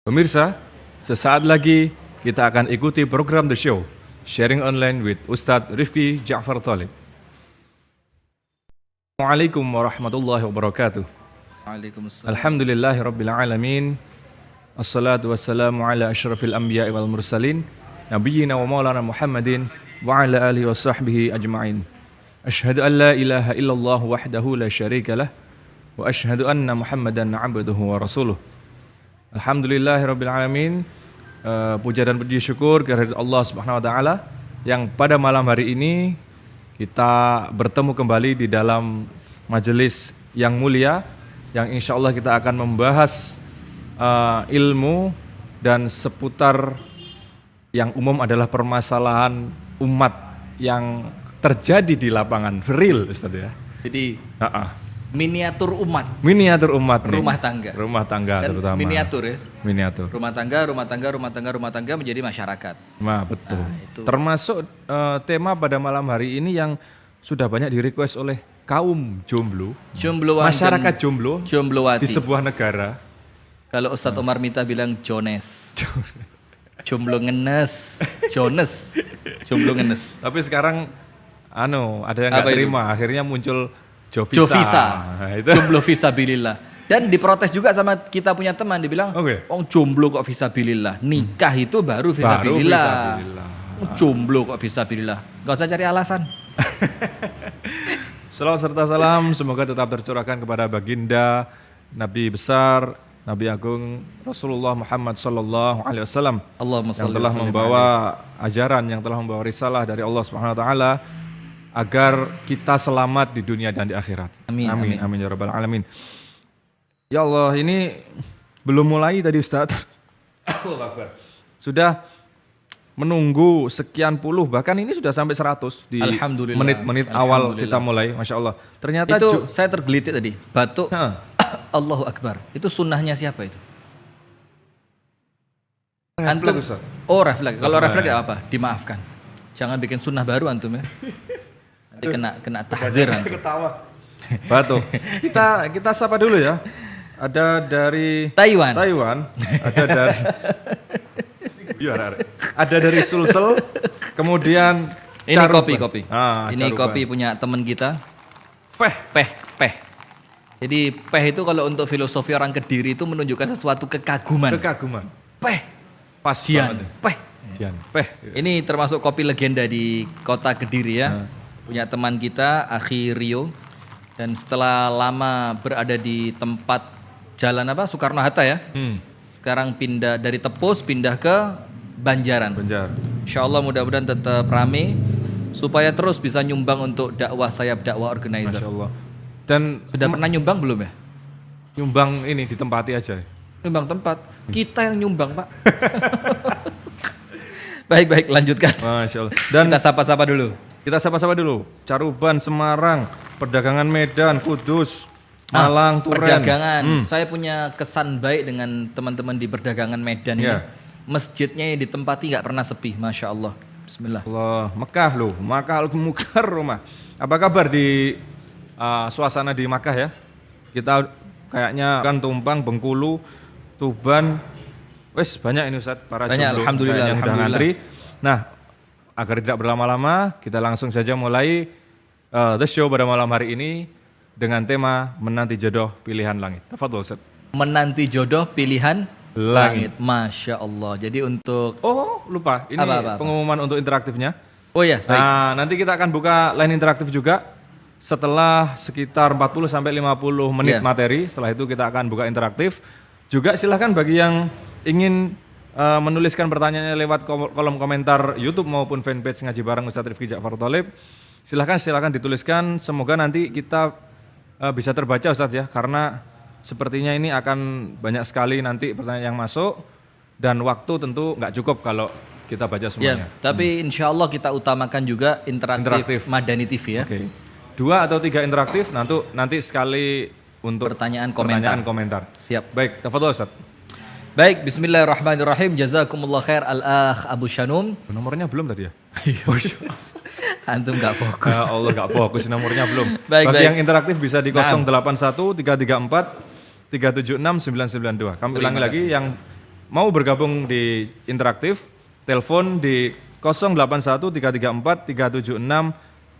Pemirsa, sesaat lagi kita akan ikuti program The Show, Sharing Online with Ustadz Rifki Ja'far Thalib. Assalamualaikum warahmatullahi wabarakatuh. Waalaikumsalam. Alhamdulillahi rabbil alamin. Assalatu wassalamu ala asyrafil anbiya'i wal mursalin, nabiyyina wa maulana Muhammadin wa ala alihi wa sahbihi ajma'in. Ashhadu an la ilaha illallah wahdahu la syarika lah, wa ashhadu anna Muhammadan abduhu wa rasuluh. Alhamdulillahirabbil alamin. Puja dan puji syukur kehadirat Allah Subhanahu wa taala yang pada malam hari ini kita bertemu kembali di dalam majelis yang mulia yang insyaallah kita akan membahas ilmu dan seputar yang umum adalah permasalahan umat yang terjadi di lapangan, real Ustaz ya. Jadi miniatur umat. Miniatur umat nih. Rumah tangga. Rumah tangga Kan terutama. miniatur ya. Miniatur. Rumah tangga menjadi masyarakat. Nah, betul. Itu. Termasuk tema pada malam hari ini yang sudah banyak di-request oleh kaum jomblo. Jombloan Masyarakat dan jomblo Jomblowati. di sebuah negara. Kalau Ustadz Omar Mita bilang Jones. Jomblo ngenes. Jones. Jomblo ngenes. Tapi sekarang ada yang Apa nggak itu? terima, akhirnya muncul Jovisa. Jovisa. Nah, itu. Jomblo visabilillah. Dan diprotes juga sama kita punya teman, dibilang, Oke. jomblo kok visabilillah. Nikah itu baru visabilillah. visabilillah. Jomblo kok visabilillah. Gak usah cari alasan. Salawat serta salam semoga tetap tercurahkan kepada baginda Nabi besar, Nabi Agung Rasulullah Muhammad sallallahu alaihi wasallam Allahumma yang shalli telah wa sallim membawa ajaran, yang telah membawa risalah dari Allah Subhanahu wa taala agar kita selamat di dunia dan di akhirat. Amin, Amin, amin. amin ya rabbal alamin. Ya Allah, ini belum mulai tadi Ustaz. Allahu Akbar. Sudah menunggu sekian puluh, bahkan ini sudah sampai 100 di Alhamdulillah. menit-menit awal Alhamdulillah. kita mulai, Masya Allah. Ternyata Itu saya tergelitik tadi. Batuk. Hah. Allahu Akbar. Itu sunnahnya siapa itu? Refleks, Ustaz. Oh, refleks. Kalau refleks tidak apa, dimaafkan. Jangan bikin sunnah baru antum ya. Nanti kena tahdzir antum. Ketawa. Batu. Kita sapa dulu ya. Ada dari Taiwan. ada dari ada dari Sulsel, kemudian Ini Caruban. kopi. Ini Caruban. kopi punya teman kita. Feh. Peh. Jadi peh itu kalau untuk filosofi orang Kediri itu menunjukkan sesuatu kekaguman. Kekaguman. Peh. Pas Jian. banget. Peh. Jian. Peh. Ini termasuk kopi legenda di kota Kediri ya. Punya teman kita, Akhi Rio. Dan setelah lama berada di tempat jalan Soekarno-Hatta ya. Sekarang pindah dari Tepus, pindah ke Banjaran. Banjar. Insya Allah mudah-mudahan tetap rame. Supaya terus bisa nyumbang untuk dakwah sayap dakwah organizer. Masya Allah. Dan Sudah pernah nyumbang belum ya? nyumbang ini ditempati aja. Nyumbang tempat. Kita yang nyumbang Pak. Baik, lanjutkan. Masya Allah. Dan Kita sapa-sapa dulu. kita sapa-sapa dulu. Caruban, Semarang, Perdagangan Medan, Kudus, Malang, Turen. Perdagangan. Saya punya kesan baik dengan teman-teman di perdagangan Medan ini. Ya. Masjidnya yang ditempati nggak pernah sepi, masya Allah. Bismillah. Allah, Mekah loh, Makkah Mukarramah. Apa kabar di suasana di Makkah ya? Kita kayaknya kan Tumpang, Bengkulu, Tuban, wes banyak ini Ustaz, para Banyak, jomblo alhamdulillah, yang udah alhamdulillah. ngantri. Nah, agar tidak berlama-lama, kita langsung saja mulai The Show pada malam hari ini dengan tema Menanti Jodoh Pilihan Langit. Tafadhol Ustaz. Menanti jodoh pilihan Langit. Masya Allah. Jadi untuk Oh, lupa. Ini Apa? pengumuman untuk interaktifnya. oh ya, baik. Nah, nanti kita akan buka line interaktif juga setelah sekitar 40 sampai 50 menit Iya. materi. Setelah itu kita akan buka interaktif. Juga silahkan bagi yang ingin menuliskan pertanyaannya lewat kolom komentar YouTube maupun fanpage Ngaji Bareng Ustadz Rifki Ja'far Thalib. Silahkan dituliskan. Semoga nanti kita bisa terbaca Ustadz ya, karena sepertinya ini akan banyak sekali nanti pertanyaan yang masuk dan waktu tentu nggak cukup kalau kita baca Ya, semuanya. tapi insya Allah kita utamakan juga interaktif, Interaktif. Madani TV ya. Oke. 2 atau 3 interaktif nanti sekali untuk Pertanyaan komentar. Siap. Baik, tafadhol Ustaz. Baik, bismillahirrahmanirrahim. Jazakumullah khair al-akh Abu Shanum. Nomornya belum tadi ya? Antum gak fokus. Ya Allah nggak fokus nomornya belum. Baik, Bagi baik. yang interaktif bisa di Naam. 081 334 376 992. Kami ulangi lagi yang mau bergabung di interaktif, telepon di 081334 376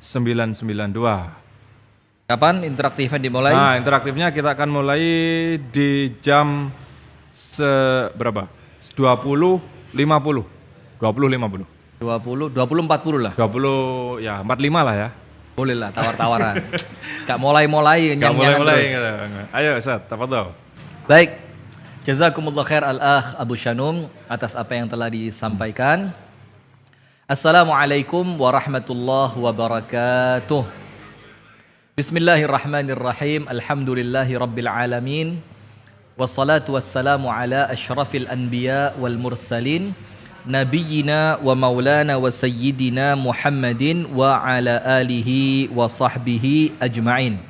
992. Kapan interaktifnya dimulai? Nah, interaktifnya kita akan mulai di jam berapa? 20.50. 20.50. 20, 40 lah. 20 ya 45 lah ya. Boleh lah tawar-tawaran. Gak mulai-mulai Gak mulai-mulai. terus. Ayo Ustaz, tafadhol. Baik. Jazakumullah khair al-akh Abu Shanum atas apa yang telah disampaikan. Assalamualaikum warahmatullahi wabarakatuh. Bismillahirrahmanirrahim. Alhamdulillahi rabbil alamin. Wassalatu wassalamu ala asyrafil anbiya wal mursalin. Nabiyyina wa maulana wa sayyidina Muhammadin wa ala alihi wa sahbihi ajma'in.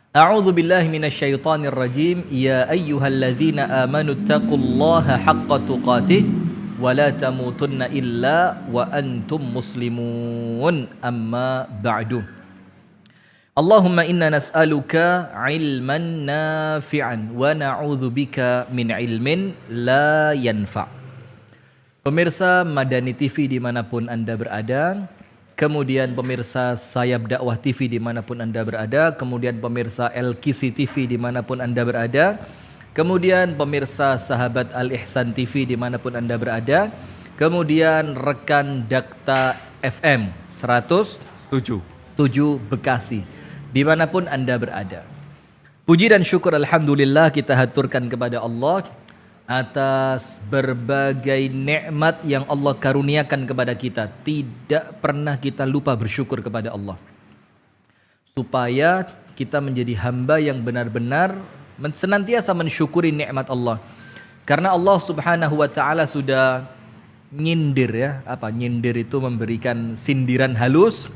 A'udzu billahi minasy syaithanir rajim. Ya ayyuhalladzina amanu taqullaha haqqa tuqatih wa la tamutunna illa wa antum muslimun. Amma ba'du. Allahumma inna nas'aluka ilman nafi'an wa na'udzubika min ilmin la yanfa'. Pemirsa Madani TV dimanapun Anda berada, kemudian pemirsa Sayap Dakwah TV dimanapun Anda berada, kemudian pemirsa LKC TV dimanapun Anda berada, kemudian pemirsa Sahabat Al-Ihsan TV dimanapun Anda berada, kemudian rekan Dakta FM 107 Bekasi dimanapun Anda berada. Puji dan syukur Alhamdulillah kita haturkan kepada Allah atas berbagai nikmat yang Allah karuniakan kepada kita. Tidak pernah kita lupa bersyukur kepada Allah, supaya kita menjadi hamba yang benar-benar senantiasa mensyukuri nikmat Allah. Karena Allah Subhanahu wa taala sudah nyindir ya. Apa nyindir itu? Memberikan sindiran halus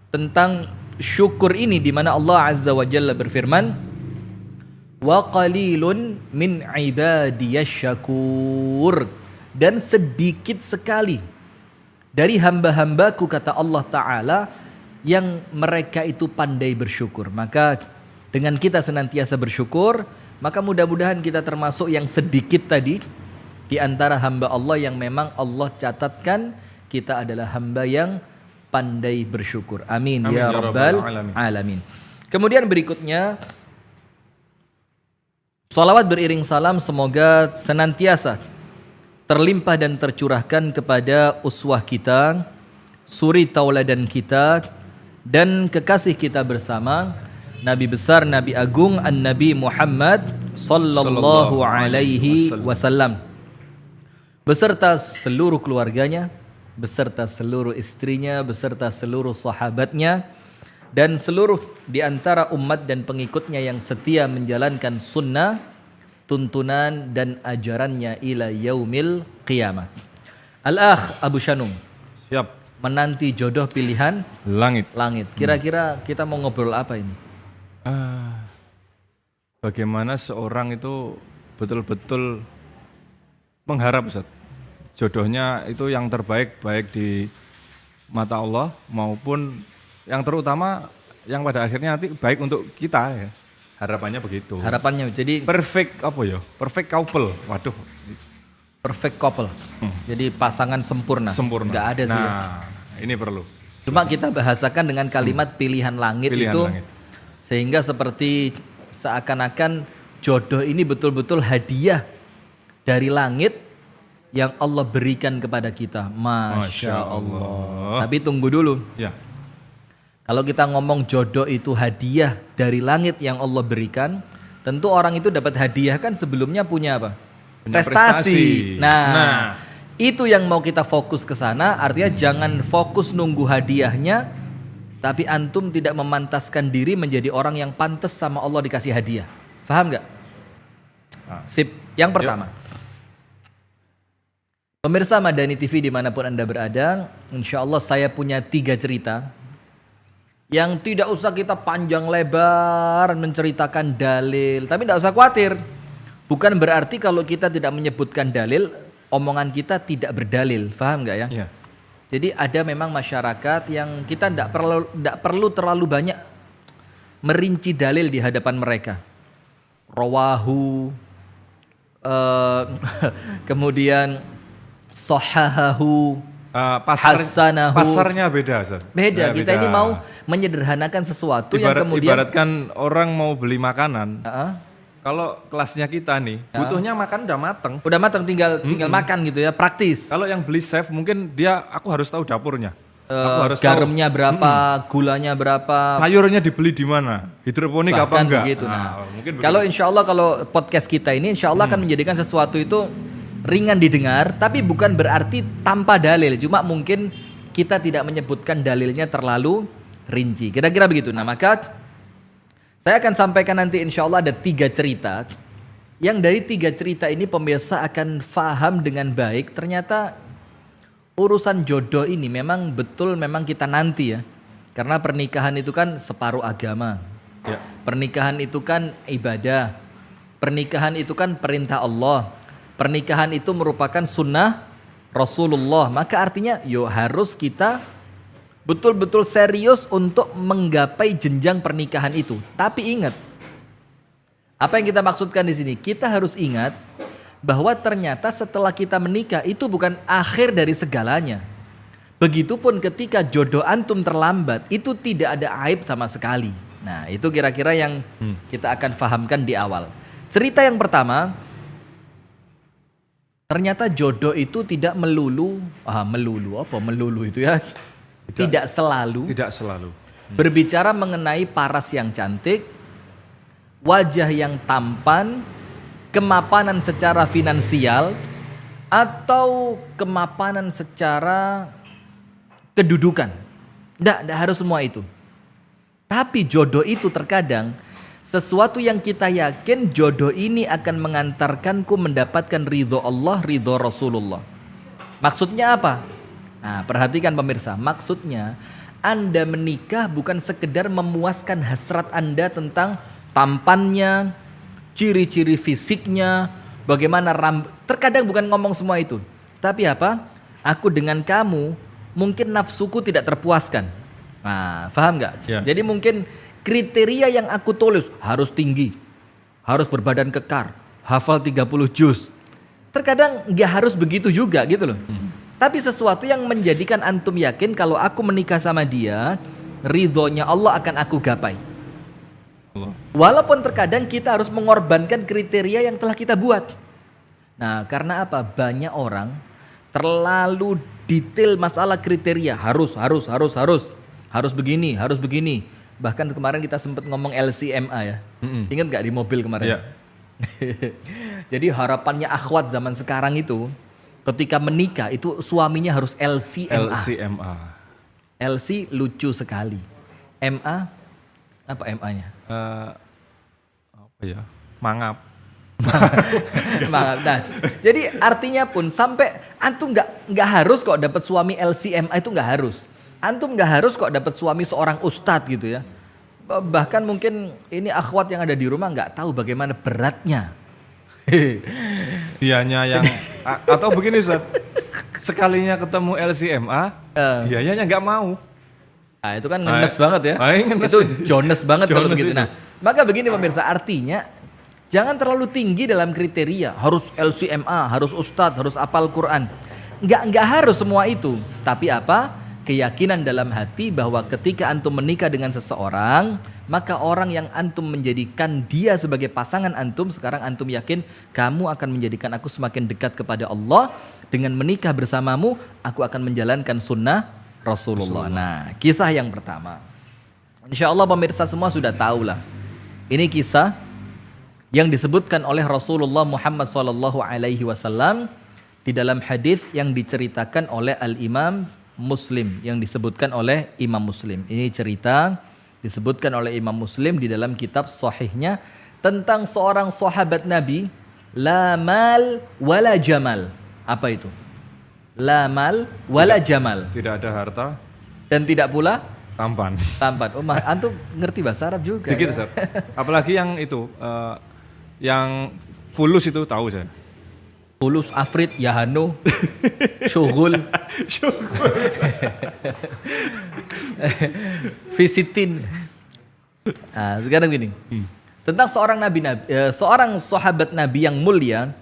tentang syukur ini, di mana Allah Azza wa Jalla berfirman, wa qalilun min ibadiyasy syakur, dan sedikit sekali dari hamba-hambaku, kata Allah Ta'ala, yang mereka itu pandai bersyukur. Maka dengan kita senantiasa bersyukur, maka mudah-mudahan kita termasuk yang sedikit tadi di antara hamba Allah yang memang Allah catatkan kita adalah hamba yang pandai bersyukur. Amin, ya rabbal alamin. Kemudian berikutnya, salawat beriring salam semoga senantiasa terlimpah dan tercurahkan kepada uswah kita, suri tauladan kita, dan kekasih kita bersama, Nabi besar, Nabi agung, An-Nabi Muhammad sallallahu alaihi wasallam, beserta seluruh keluarganya, beserta seluruh istrinya, beserta seluruh sahabatnya, dan seluruh di antara umat dan pengikutnya yang setia menjalankan sunnah, tuntunan dan ajarannya ila yaumil qiyamah. Al-akh Abu Shanum, siap, menanti jodoh pilihan langit. Kira-kira kita mau ngobrol apa ini? Bagaimana seorang itu betul-betul mengharap, Ustaz, jodohnya itu yang terbaik, baik di mata Allah maupun yang terutama yang pada akhirnya nanti baik untuk kita ya. Harapannya begitu. Harapannya jadi perfect apa ya? Perfect couple. Waduh. Perfect couple. Jadi pasangan sempurna. Enggak ada sih. Nah, ini perlu. Cuma kita bahasakan dengan kalimat pilihan langit itu. Sehingga seperti seakan-akan jodoh ini betul-betul hadiah dari langit yang Allah berikan kepada kita. Masya Allah. Tapi tunggu dulu. Ya. Kalau kita ngomong jodoh itu hadiah dari langit yang Allah berikan, tentu orang itu dapat hadiah kan sebelumnya punya apa? Prestasi. Nah, itu yang mau kita fokus ke sana. Artinya jangan fokus nunggu hadiahnya, tapi antum tidak memantaskan diri menjadi orang yang pantas sama Allah dikasih hadiah. Paham gak? Sip. Yang pertama, pemirsa Madani TV dimanapun Anda berada, insya Allah saya punya 3 cerita yang tidak usah kita panjang lebar menceritakan dalil. Tapi tidak usah khawatir, bukan berarti kalau kita tidak menyebutkan dalil, omongan kita tidak berdalil. Paham gak ya? Yeah. Jadi ada memang masyarakat yang kita tidak perlu terlalu banyak merinci dalil di hadapan mereka. Rawahu, eh, kemudian sahahahu, hasanahu. Pasarnya beda, Ustaz. Beda. Ya, Kita ini mau menyederhanakan sesuatu yang kemudian ibaratkan orang mau beli makanan. Heeh. Kalau kelasnya kita nih, butuhnya makan udah mateng. Udah matang, tinggal makan gitu ya, praktis. Kalau yang beli chef mungkin aku harus tahu dapurnya. Aku harus Garamnya berapa, gulanya berapa, sayurnya dibeli di mana, hidroponik apa bahkan enggak. begitu. Mungkin Kalau insya Allah kalau podcast kita ini insya Allah akan menjadikan sesuatu itu ringan didengar, tapi bukan berarti tanpa dalil. Cuma mungkin kita tidak menyebutkan dalilnya terlalu rinci. Kira-kira begitu. Nah maka saya akan sampaikan nanti insya Allah ada 3 cerita. Yang dari 3 cerita ini pemirsa akan faham dengan baik. Ternyata urusan jodoh ini memang kita nanti ya. Karena pernikahan itu kan separuh agama. Ya. Pernikahan itu kan ibadah. Pernikahan itu kan perintah Allah. Pernikahan itu merupakan sunnah Rasulullah. Maka artinya harus kita betul-betul serius untuk menggapai jenjang pernikahan itu. Tapi ingat, apa yang kita maksudkan di sini? Kita harus ingat bahwa ternyata setelah kita menikah itu bukan akhir dari segalanya. Begitupun ketika jodoh antum terlambat, itu tidak ada aib sama sekali. Nah, itu kira-kira yang kita akan fahamkan di awal. Cerita yang pertama, ternyata jodoh itu tidak melulu itu ya. Tidak selalu berbicara mengenai paras yang cantik, wajah yang tampan, kemapanan secara finansial, atau kemapanan secara kedudukan. Tidak harus semua itu. Tapi jodoh itu terkadang sesuatu yang kita yakin jodoh ini akan mengantarkanku mendapatkan ridho Allah, ridho Rasulullah. Maksudnya apa? Nah, perhatikan pemirsa. Maksudnya Anda menikah bukan sekedar memuaskan hasrat Anda tentang tampannya, ciri-ciri fisiknya, bagaimana terkadang bukan ngomong semua itu. Tapi apa? Aku dengan kamu mungkin nafsuku tidak terpuaskan. Nah, paham nggak? Ya. Jadi mungkin kriteria yang aku tulis harus tinggi, harus berbadan kekar, hafal 30 juz. Terkadang nggak harus begitu juga gitu loh. Tapi sesuatu yang menjadikan antum yakin kalau aku menikah sama dia, ridhonya Allah akan aku gapai. Walaupun terkadang kita harus mengorbankan kriteria yang telah kita buat. Nah, karena apa? Banyak orang terlalu detail masalah kriteria, harus begini. Bahkan kemarin kita sempat ngomong LCMA ya. Ingat gak di mobil kemarin? Yeah. Jadi harapannya akhwat zaman sekarang itu ketika menikah itu suaminya harus LCMA. LC lucu sekali. MA apa MA-nya? Mangap. Mangap. Nah, jadi artinya pun sampai antum nggak harus kok dapat suami LCMA, itu nggak harus. Antum nggak harus kok dapat suami seorang ustadz gitu ya. Bahkan mungkin ini akhwat yang ada di rumah nggak tahu bagaimana beratnya. Dianya yang atau begini Ustaz, sekalinya ketemu LCMA, dianya nggak mau. Nah, itu kan ngenes banget ya. Ngenes. Itu Jones banget kalau begitu. Itu. Nah, maka begini pemirsa, artinya jangan terlalu tinggi dalam kriteria. Harus LCMA, harus ustadz, harus hafal Quran. Nggak harus semua itu. Tapi apa? Keyakinan dalam hati bahwa ketika antum menikah dengan seseorang, maka orang yang antum menjadikan dia sebagai pasangan antum, sekarang antum yakin kamu akan menjadikan aku semakin dekat kepada Allah. Dengan menikah bersamamu, aku akan menjalankan sunnah Rasulullah. Nah, kisah yang pertama. Insya Allah pemirsa semua sudah tahu lah. Ini kisah yang disebutkan oleh Rasulullah Muhammad SAW di dalam hadis yang diceritakan oleh Al-Imam Muslim, yang disebutkan oleh Imam Muslim. Ini cerita disebutkan oleh Imam Muslim di dalam kitab sahihnya tentang seorang sahabat Nabi, la mal wala jamal. Apa itu? La mal wala jamal. Tidak ada harta dan tidak pula tampan. Oh, antum ngerti bahasa Arab juga. Sedikit, ya? Ustaz. Apalagi yang itu yang fulus itu tahu saya. Fulus, Afrid, Yahano, Syughul, Visitin. Nah, sekarang gini. Tentang seorang sahabat Nabi yang mulia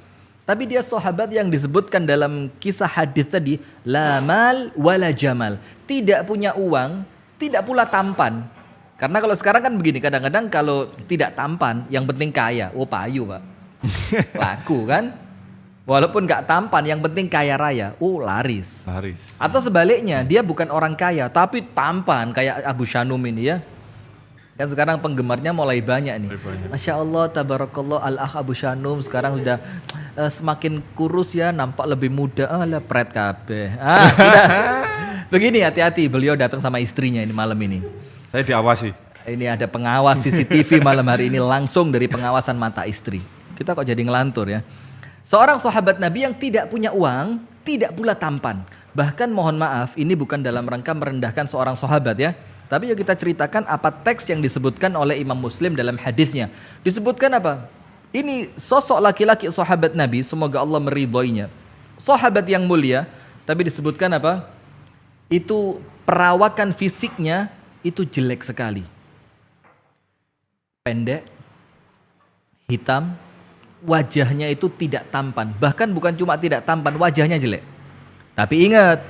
Tapi dia sahabat yang disebutkan dalam kisah hadis tadi, la mal wala jamal. Tidak punya uang, tidak pula tampan. Karena kalau sekarang kan begini, kadang-kadang kalau tidak tampan, yang penting kaya. Oh payu Pak. Laku kan? Walaupun gak tampan, yang penting kaya raya. Oh laris. Atau sebaliknya, dia bukan orang kaya, tapi tampan kayak Abu Shanum ini ya. Kan sekarang penggemarnya mulai banyak nih. Masya Allah, tabarakallah, al-akh Abu Shanum sekarang sudah semakin kurus ya, nampak lebih muda. Alah pret kabeh. Sudah. Begini hati-hati, beliau datang sama istrinya ini malam ini. Saya diawasi. Ini ada pengawas CCTV malam hari ini langsung dari pengawasan mata istri. Kita kok jadi ngelantur ya. Seorang sahabat Nabi yang tidak punya uang, tidak pula tampan. Bahkan mohon maaf, ini bukan dalam rangka merendahkan seorang sahabat ya. Tapi yuk kita ceritakan apa teks yang disebutkan oleh Imam Muslim dalam hadisnya. Disebutkan apa? Ini sosok laki-laki sahabat Nabi, semoga Allah meridhoinya. Sahabat yang mulia, tapi disebutkan apa? Itu perawakan fisiknya itu jelek sekali. Pendek, hitam, wajahnya itu tidak tampan. Bahkan bukan cuma tidak tampan, wajahnya jelek. Tapi ingat,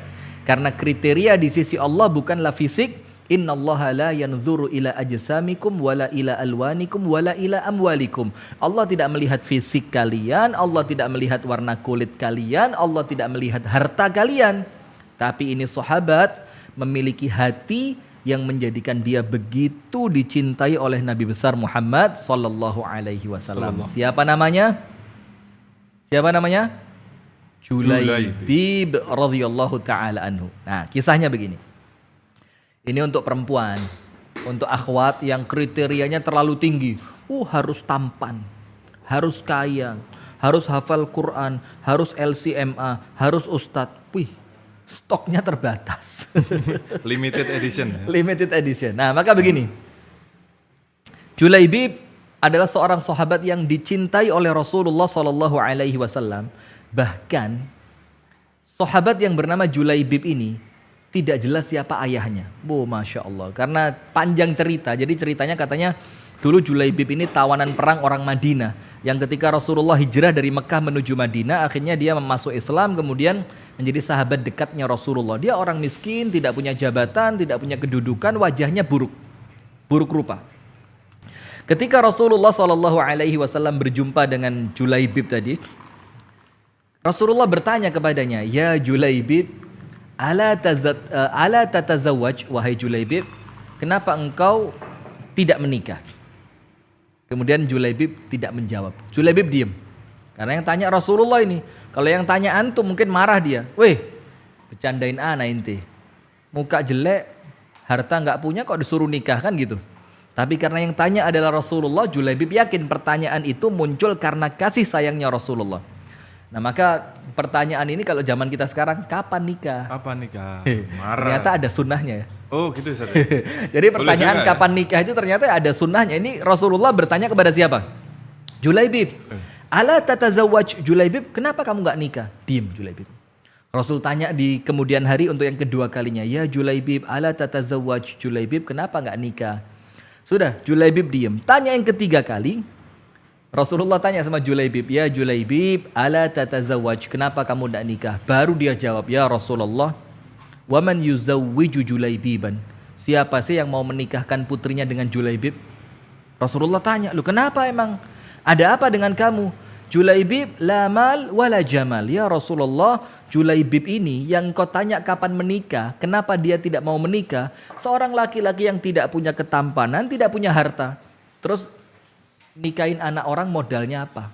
karena kriteria di sisi Allah bukanlah fisik. Innallaha la yanzuru ila ajsamikum wala ila alwanikum wala ila amwalikum. Allah tidak melihat fisik kalian, Allah tidak melihat warna kulit kalian, Allah tidak melihat harta kalian. Tapi ini sahabat memiliki hati yang menjadikan dia begitu dicintai oleh Nabi besar Muhammad sallallahu alaihi wasallam. Siapa namanya? Siapa namanya? Julaibib radhiyallahu taala anhu. Nah, kisahnya begini. Ini untuk perempuan, untuk akhwat yang kriterianya terlalu tinggi. Harus tampan, harus kaya, harus hafal Quran, harus LCMA, harus ustadz. Wih, stoknya terbatas. Limited edition. Ya? Limited edition. Nah, maka begini. Julaibib adalah seorang sahabat yang dicintai oleh Rasulullah Sallallahu Alaihi Wasallam. Bahkan sahabat yang bernama Julaibib ini tidak jelas siapa ayahnya. Masya Allah. Karena panjang cerita. Jadi ceritanya katanya dulu Julaibib ini tawanan perang orang Madinah. Yang ketika Rasulullah hijrah dari Mekah menuju Madinah. Akhirnya dia masuk Islam. Kemudian menjadi sahabat dekatnya Rasulullah. Dia orang miskin, tidak punya jabatan, tidak punya kedudukan. Wajahnya buruk. Buruk rupa. Ketika Rasulullah SAW berjumpa dengan Julaibib tadi. Rasulullah bertanya kepadanya. Ya Julaibib. Ala tatazawwaj wahai Julaibib, kenapa engkau tidak menikah? Kemudian Julaibib tidak menjawab. Julaibib diam. Karena yang tanya Rasulullah ini. Kalau yang tanya antum mungkin marah dia. Weh, bercandain ana inti. Muka jelek, harta nggak punya kok disuruh nikah kan gitu. Tapi karena yang tanya adalah Rasulullah, Julaibib yakin pertanyaan itu muncul karena kasih sayangnya Rasulullah. Nah maka pertanyaan ini kalau zaman kita sekarang, kapan nikah? Kapan nikah? Marah. Ternyata ada sunnahnya ya. Oh gitu Ustaz. Jadi pertanyaan kapan nikah itu ternyata ada sunnahnya. Ini Rasulullah bertanya kepada siapa? Julaibib. Ala tatazawwaj Julaibib, kenapa kamu gak nikah? Diam Julaibib. Rasul tanya di kemudian hari untuk yang kedua kalinya. Ya Julaibib, ala tatazawwaj Julaibib, kenapa gak nikah? Sudah, Julaibib diam. Tanya yang ketiga kali. Rasulullah tanya sama Julaibib, ya Julaibib, ala tatazawwaj, kenapa kamu tidak nikah? Baru dia jawab, ya Rasulullah, waman yuzawwiju Julaibiban, siapa sih yang mau menikahkan putrinya dengan Julaibib? Rasulullah tanya, lu kenapa emang? Ada apa dengan kamu? Julaibib la mal wala jamal. Ya Rasulullah, Julaibib ini yang kau tanya kapan menikah, kenapa dia tidak mau menikah? Seorang laki-laki yang tidak punya ketampanan, tidak punya harta. Terus nikahin anak orang modalnya apa?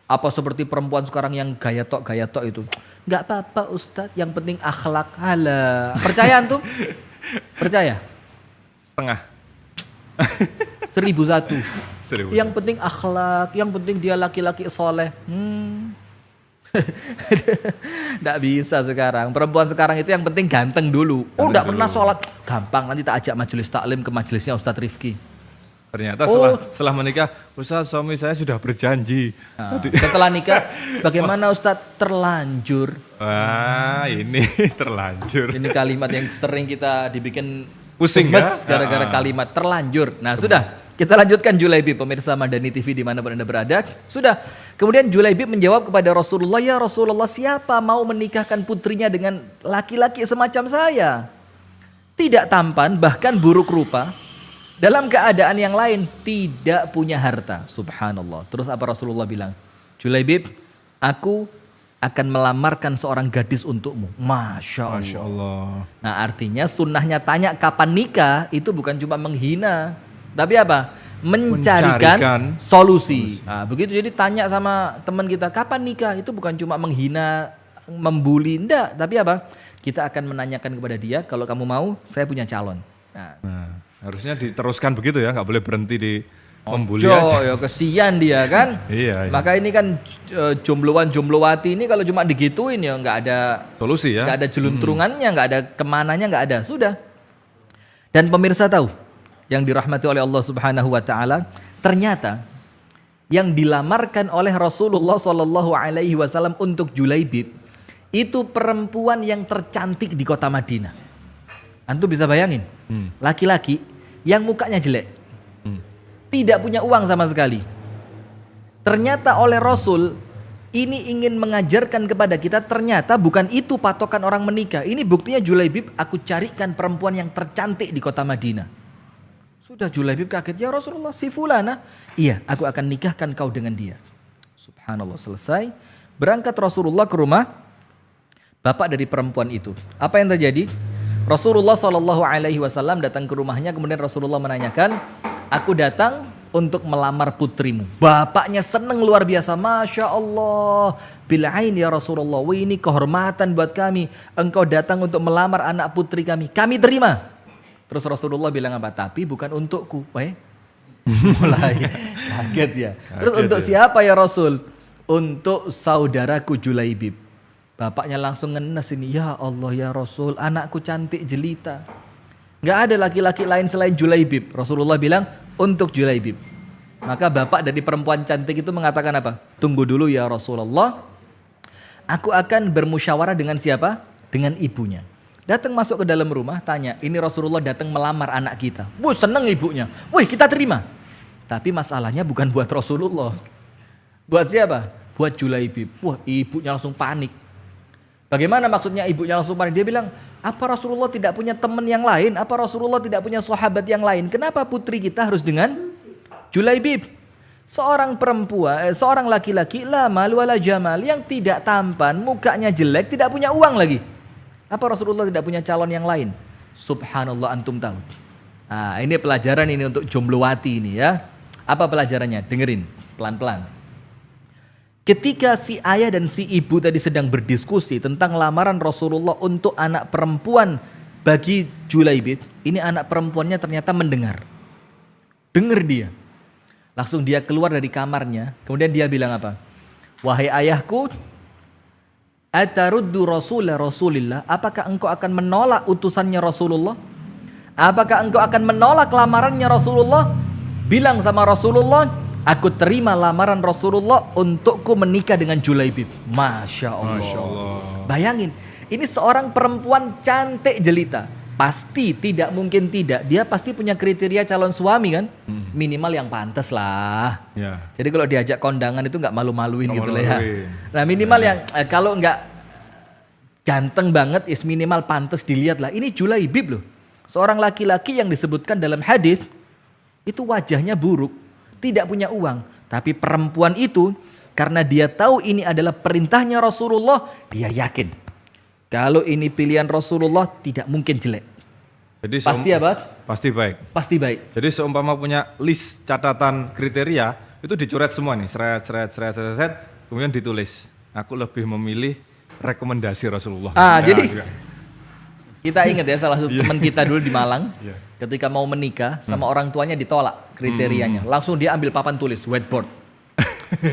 Apa seperti perempuan sekarang yang gaya tok itu? Gak apa-apa Ustadz, yang penting akhlak. Halah, percaya antum? Percaya? Setengah. 1001. Yang penting akhlak, yang penting dia laki-laki soleh. Nggak bisa sekarang. Perempuan sekarang itu yang penting ganteng dulu. Nggak pernah sholat. Gampang, nanti tak ajak majelis taklim ke majelisnya Ustadz Rifki. Ternyata setelah menikah, Ustaz suami saya sudah berjanji. Nah, setelah nikah, bagaimana Ustadz? Terlanjur. Wah, ini terlanjur. Ini kalimat yang sering kita dibikin pusing gemes gara-gara kalimat terlanjur. Nah sudah, Kita lanjutkan Julaibib, pemirsa Madani TV dimanapun Anda berada. Sudah. Kemudian Julaibib menjawab kepada Rasulullah, ya Rasulullah, siapa mau menikahkan putrinya dengan laki-laki semacam saya? Tidak tampan, bahkan buruk rupa. Dalam keadaan yang lain, tidak punya harta. Subhanallah. Terus apa Rasulullah bilang? Julaibib, aku akan melamarkan seorang gadis untukmu. Masya Allah. Nah, artinya sunnahnya tanya kapan nikah itu bukan cuma menghina. Tapi apa? Mencarikan solusi. Nah, begitu, jadi tanya sama teman kita, kapan nikah? Itu bukan cuma menghina, membuli, enggak. Tapi apa? Kita akan menanyakan kepada dia, kalau kamu mau, saya punya calon. Nah, harusnya diteruskan begitu ya, nggak boleh berhenti di membuli aja. Ya kesian dia kan. Iya. Maka ini kan jombloan-jomblowati ini kalau cuma digituin ya nggak ada Solusi ya. nggak ada jeluntrungannya, nggak ada kemananya, nggak ada. Sudah. Dan pemirsa tahu, yang dirahmati oleh Allah Subhanahu wa taala, ternyata yang dilamarkan oleh Rasulullah Shallallahu alaihi wasallam untuk Julaibib itu perempuan yang tercantik di kota Madinah. Antum bisa bayangin? Laki-laki yang mukanya jelek. Tidak punya uang sama sekali. Ternyata oleh Rasul ini ingin mengajarkan kepada kita, ternyata bukan itu patokan orang menikah. Ini buktinya Julaibib, aku carikan perempuan yang tercantik di kota Madinah. Sudah Julaibib kaget, ya Rasulullah, si fulana. Iya, aku akan nikahkan kau dengan dia. Subhanallah, selesai. Berangkat Rasulullah ke rumah bapak dari perempuan itu. Apa yang terjadi? Rasulullah SAW datang ke rumahnya, kemudian Rasulullah menanyakan, aku datang untuk melamar putrimu. Bapaknya senang luar biasa, Masya Allah, bil'ain ya Rasulullah, wih ini kehormatan buat kami, engkau datang untuk melamar anak putri kami terima. Terus Rasulullah bilang apa? Tapi bukan untukku. Mulai kaget ya. Terus untuk siapa ya Rasul? Untuk saudaraku Julaibib. Bapaknya langsung ngenes ini, ya Allah ya Rasul, anakku cantik jelita. Gak ada laki-laki lain selain Julaibib. Rasulullah bilang, untuk Julaibib. Maka bapak dari perempuan cantik itu mengatakan apa? Tunggu dulu ya Rasulullah, aku akan bermusyawarah dengan siapa? Dengan ibunya. Datang masuk ke dalam rumah, tanya, ini Rasulullah datang melamar anak kita. Wah, seneng ibunya. Wih, kita terima. Tapi masalahnya bukan buat Rasulullah. Buat siapa? Buat Julaibib. Wah, ibunya langsung panik. Bagaimana maksudnya ibunya langsung panik? Dia bilang, apa Rasulullah tidak punya teman yang lain? Apa Rasulullah tidak punya sahabat yang lain? Kenapa putri kita harus dengan Julaibib? Seorang perempuan, seorang laki-laki, la mal wala jamal, yang tidak tampan, mukanya jelek, tidak punya uang lagi. Apa Rasulullah tidak punya calon yang lain? Subhanallah, antum tahu. Nah, ini pelajaran ini untuk jomblowati ini ya. Apa pelajarannya? Dengerin pelan-pelan. Ketika si ayah dan si ibu tadi sedang berdiskusi tentang lamaran Rasulullah untuk anak perempuan bagi Julaibib, ini anak perempuannya ternyata mendengar. Dengar dia. Langsung dia keluar dari kamarnya, kemudian dia bilang apa? Wahai ayahku, ataruddu Rasulillah, apakah engkau akan menolak utusannya Rasulullah? Apakah engkau akan menolak lamarannya Rasulullah? Bilang sama Rasulullah, aku terima lamaran Rasulullah untukku menikah dengan Julaibib. Masya Allah. Masya Allah. Bayangin, ini seorang perempuan cantik jelita. Pasti tidak mungkin tidak. Dia pasti punya kriteria calon suami kan. Minimal yang pantas lah. Ya. Jadi kalau diajak kondangan itu nggak malu-maluin gitu lah ya. Nah minimal yang kalau nggak ganteng banget, is minimal pantas dilihat lah. Ini Julaibib loh. Seorang laki-laki yang disebutkan dalam hadis itu wajahnya buruk, tidak punya uang. Tapi perempuan itu karena dia tahu ini adalah perintahnya Rasulullah, dia yakin kalau ini pilihan Rasulullah tidak mungkin jelek. Jadi pasti apa? Pasti baik. Pasti baik. Jadi seumpama punya list catatan kriteria, itu dicoret semua nih, seret, kemudian ditulis. Aku lebih memilih rekomendasi Rasulullah. Jadi kita ingat ya salah satu teman kita dulu di Malang, ketika mau menikah sama orang tuanya ditolak kriterianya. Langsung dia ambil papan tulis, whiteboard.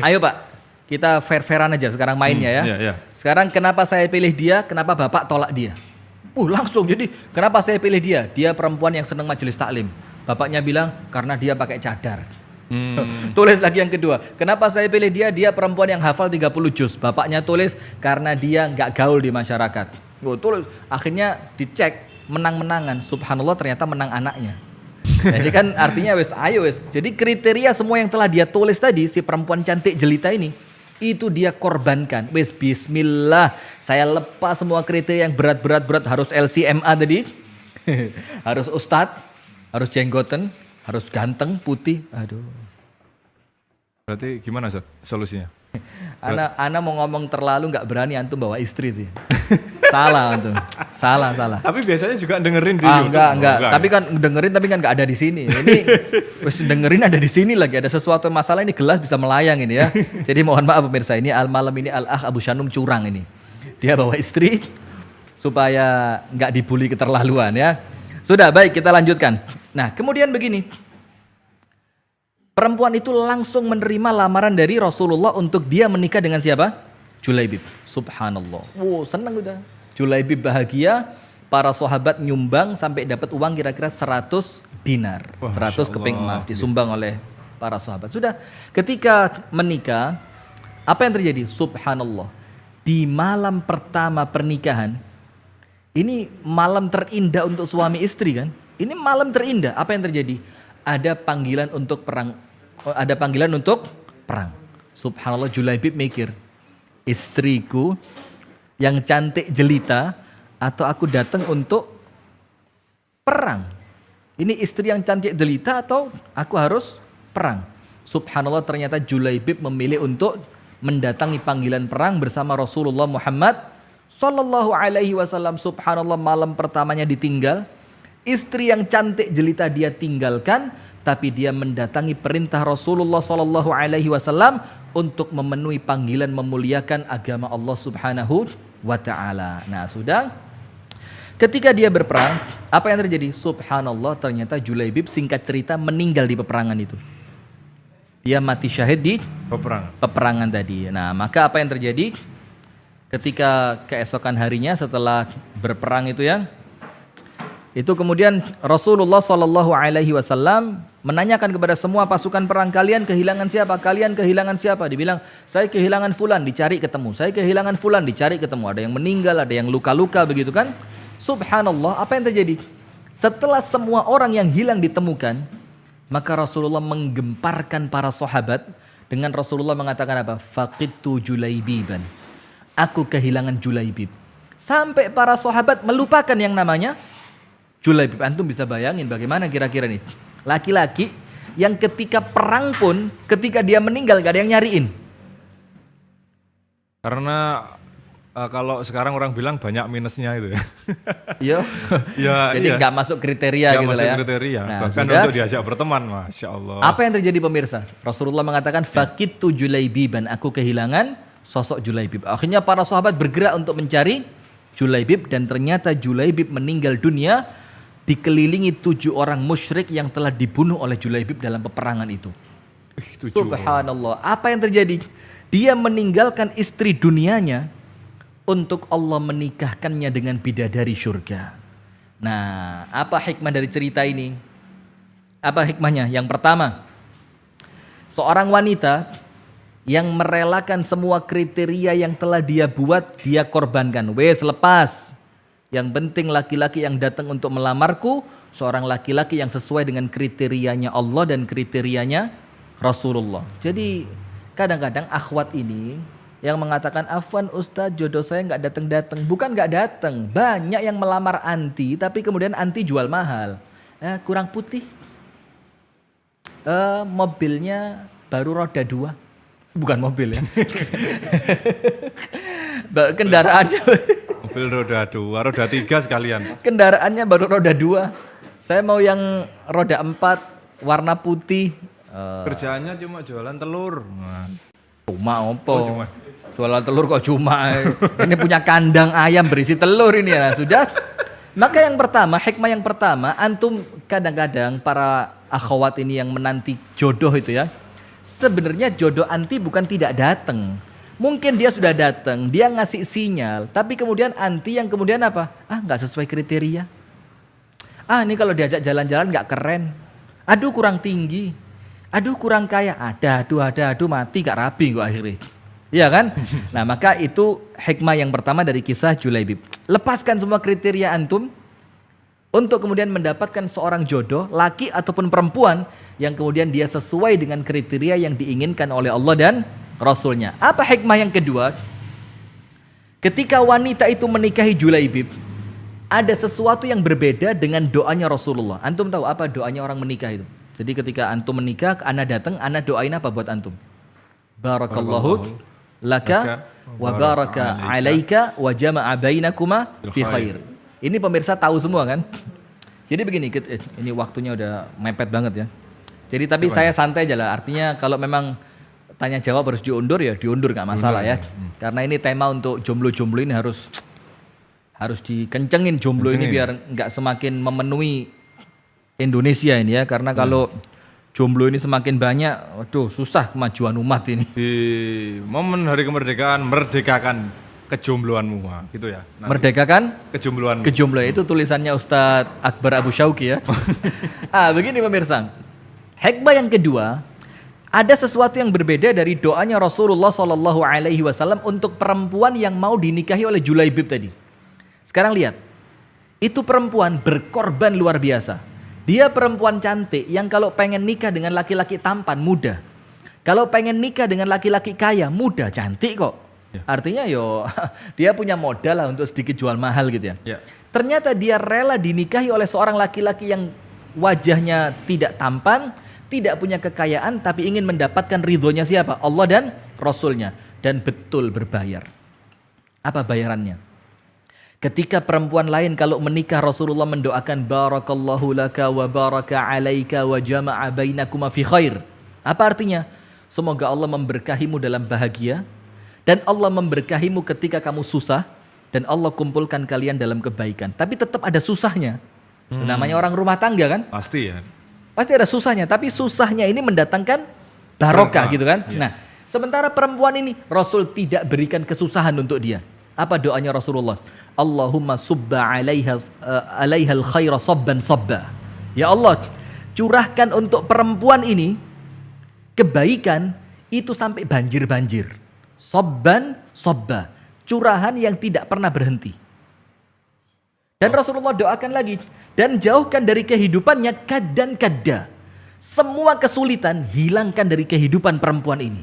Ayo Pak, kita fair-fairan aja sekarang mainnya ya. Sekarang kenapa saya pilih dia, kenapa Bapak tolak dia? Langsung jadi kenapa saya pilih dia? Dia perempuan yang senang majelis taklim. Bapaknya bilang karena dia pakai cadar. Tulis lagi yang kedua, kenapa saya pilih dia? Dia perempuan yang hafal 30 juz. Bapaknya tulis karena dia nggak gaul di masyarakat. Tulis, akhirnya dicek menang-menangan. Subhanallah ternyata menang anaknya. Nah, ini kan artinya wes ayo wes. Jadi kriteria semua yang telah dia tulis tadi si perempuan cantik jelita ini itu dia korbankan. Wes bismillah, saya lepas semua kriteria yang berat harus LCMA tadi. Harus ustadz, harus jenggoten, harus ganteng, putih. Aduh. Berarti gimana solusinya? Ana mau ngomong terlalu nggak berani antum bawa istri sih. Salah antum. Salah. Tapi biasanya juga dengerin di YouTube. Enggak. Tapi kan dengerin tapi kan nggak ada di sini. Ini wes dengerin ada di sini lagi. Ada sesuatu masalah ini gelas bisa melayang ini ya. Jadi mohon maaf pemirsa, ini malam ini Al-Akh Abu Shanum curang ini. Dia bawa istri supaya nggak dibully keterlaluan ya. Sudah baik kita lanjutkan. Nah kemudian begini. Perempuan itu langsung menerima lamaran dari Rasulullah untuk dia menikah dengan siapa? Julaibib. Subhanallah. Wow, senang udah. Julaibib bahagia, para sahabat nyumbang sampai dapat uang kira-kira 100 dinar. Wah, 100 keping emas disumbang oleh para sahabat. Sudah, ketika menikah, apa yang terjadi? Subhanallah. Di malam pertama pernikahan, ini malam terindah untuk suami istri kan? Ini malam terindah. Apa yang terjadi? Ada panggilan untuk perang. Ada panggilan untuk perang. Subhanallah, Julaibib mikir, istriku yang cantik jelita atau aku datang untuk perang? Ini istri yang cantik jelita atau aku harus perang? Subhanallah, ternyata Julaibib memilih untuk mendatangi panggilan perang bersama Rasulullah Muhammad Sallallahu Alaihi Wasallam. Subhanallah, malam pertamanya ditinggal. Istri yang cantik jelita dia tinggalkan, tapi dia mendatangi perintah Rasulullah Sallallahu Alaihi Wasallam untuk memenuhi panggilan memuliakan agama Allah Subhanahu wa Ta'ala. Nah sudah, ketika dia berperang, apa yang terjadi? Subhanallah, ternyata Julaibib singkat cerita meninggal di peperangan itu. Dia mati syahid di peperangan tadi. Nah maka apa yang terjadi? Ketika keesokan harinya setelah berperang itu ya, itu kemudian Rasulullah Shallallahu Alaihi Wasallam menanyakan kepada semua pasukan perang, kalian kehilangan siapa? Kalian kehilangan siapa? Dibilang, saya kehilangan fulan, dicari ketemu. Saya kehilangan fulan, dicari ketemu. Ada yang meninggal, ada yang luka-luka begitu kan? Subhanallah, apa yang terjadi? Setelah semua orang yang hilang ditemukan, maka Rasulullah menggemparkan para sahabat dengan Rasulullah mengatakan apa? Faqidtu Julaibiban. Aku kehilangan Julaibib. Sampai para sahabat melupakan yang namanya Julaibib. Antum bisa bayangin bagaimana kira-kira nih. Laki-laki yang ketika perang pun, ketika dia meninggal gak ada yang nyariin. Karena kalau sekarang orang bilang banyak minusnya itu ya. Iya. Ya, jadi iya. gak masuk kriteria Gak gitu masuk lah ya. kriteria. Nah, bahkan sudah, untuk diajak berteman, Masya Allah. apa yang terjadi pemirsa? Rasulullah mengatakan, Faqidtu Julaibiban, aku kehilangan sosok Julaibib. Akhirnya para sahabat bergerak untuk mencari Julaibib, dan ternyata Julaibib meninggal dunia dikelilingi 7 orang musyrik yang telah dibunuh oleh Julaibib dalam peperangan itu. Subhanallah. Apa yang terjadi? Dia meninggalkan istri dunianya untuk Allah menikahkannya dengan bidadari surga. Nah, apa hikmah dari cerita ini? Apa hikmahnya? Yang pertama, seorang wanita yang merelakan semua kriteria yang telah dia buat, dia korbankan. Wes, lepas. Yang penting laki-laki yang datang untuk melamarku, seorang laki-laki yang sesuai dengan kriterianya Allah dan kriterianya Rasulullah. Jadi kadang-kadang akhwat ini yang mengatakan, Afwan Ustadz, jodoh saya nggak datang-datang. Bukan nggak datang, banyak yang melamar anti, tapi kemudian anti jual mahal. Kurang putih, mobilnya baru roda 2. Bukan mobil ya. Kendaraannya mobil roda 2, roda 3 sekalian. Kendaraannya baru roda 2. Saya mau yang roda 4, warna putih. Kerjaannya cuma jualan telur. Nah. Cuma opo? Oh, cuma. Jualan telur kok cuma. Ini punya kandang ayam berisi telur ini ya. Sudah. Maka yang pertama, hikmah yang pertama, antum kadang-kadang para akhwat ini yang menanti jodoh itu ya. Sebenarnya jodoh anti bukan tidak datang. Mungkin dia sudah datang, dia ngasih sinyal, tapi kemudian anti yang kemudian apa? Nggak sesuai kriteria. Ini kalau diajak jalan-jalan nggak keren. Aduh kurang tinggi. Aduh kurang kaya. Aduh mati gak rapi kok akhirnya. Iya kan? Nah maka itu hikmah yang pertama dari kisah Julaibib. Lepaskan semua kriteria antum. untuk kemudian mendapatkan seorang jodoh, laki ataupun perempuan, yang kemudian dia sesuai dengan kriteria yang diinginkan oleh Allah dan Rasulnya. Apa hikmah yang kedua? Ketika wanita itu menikahi Julaibib, ada sesuatu yang berbeda dengan doanya Rasulullah. Antum tahu apa doanya orang menikah itu? Jadi ketika antum menikah, ana datang, ana doain apa buat antum? Barakallahu laka wa baraka alaika wa jama'a bainakuma fi khair. Ini pemirsa tahu semua kan? Jadi begini, ini waktunya udah mepet banget ya. Jadi tapi saya santai aja lah. Artinya kalau memang tanya jawab harus diundur ya diundur, nggak masalah ya. Karena ini tema untuk jomblo-jomblo ini harus dikencengin jomblo ini biar nggak semakin memenuhi Indonesia ini ya. Karena kalau jomblo ini semakin banyak, waduh susah kemajuan umat ini. Di momen hari kemerdekaan, merdekakan kejombloanmu, gitu ya. Nanti. Merdekakan Kejombloan itu tulisannya Ustadz Akbar Abu Syauki ya. Begini pemirsa. Hikmah yang kedua, ada sesuatu yang berbeda dari doanya Rasulullah Shallallahu Alaihi Wasallam untuk perempuan yang mau dinikahi oleh Julaibib tadi. Sekarang lihat, itu perempuan berkorban luar biasa. Dia perempuan cantik yang kalau pengen nikah dengan laki-laki tampan mudah. Kalau pengen nikah dengan laki-laki kaya mudah, cantik kok. Artinya dia punya modal lah untuk sedikit jual mahal gitu ya. Ternyata dia rela dinikahi oleh seorang laki-laki yang wajahnya tidak tampan, tidak punya kekayaan, tapi ingin mendapatkan ridhonya siapa? Allah dan Rasulnya. Dan betul berbayar. Apa bayarannya? Ketika perempuan lain kalau menikah Rasulullah mendoakan barakallahu laka wa baraka alaika wa jama'a bainakuma fi khair. Apa artinya? Semoga Allah memberkahimu dalam bahagia dan Allah memberkahimu ketika kamu susah dan Allah kumpulkan kalian dalam kebaikan. Tapi tetap ada susahnya. Namanya orang rumah tangga kan? Pasti ya. Pasti ada susahnya, tapi susahnya ini mendatangkan barokah gitu kan? Nah, sementara perempuan ini Rasul tidak berikan kesusahan untuk dia. Apa doanya Rasulullah? Allahumma subba alaihal khaira sabban sabba. Ya Allah, curahkan untuk perempuan ini kebaikan itu sampai banjir-banjir. Sabban sabba. Curahan yang tidak pernah berhenti. Dan Rasulullah doakan lagi. Dan jauhkan dari kehidupannya kad dan kadda. Semua kesulitan hilangkan dari kehidupan perempuan ini.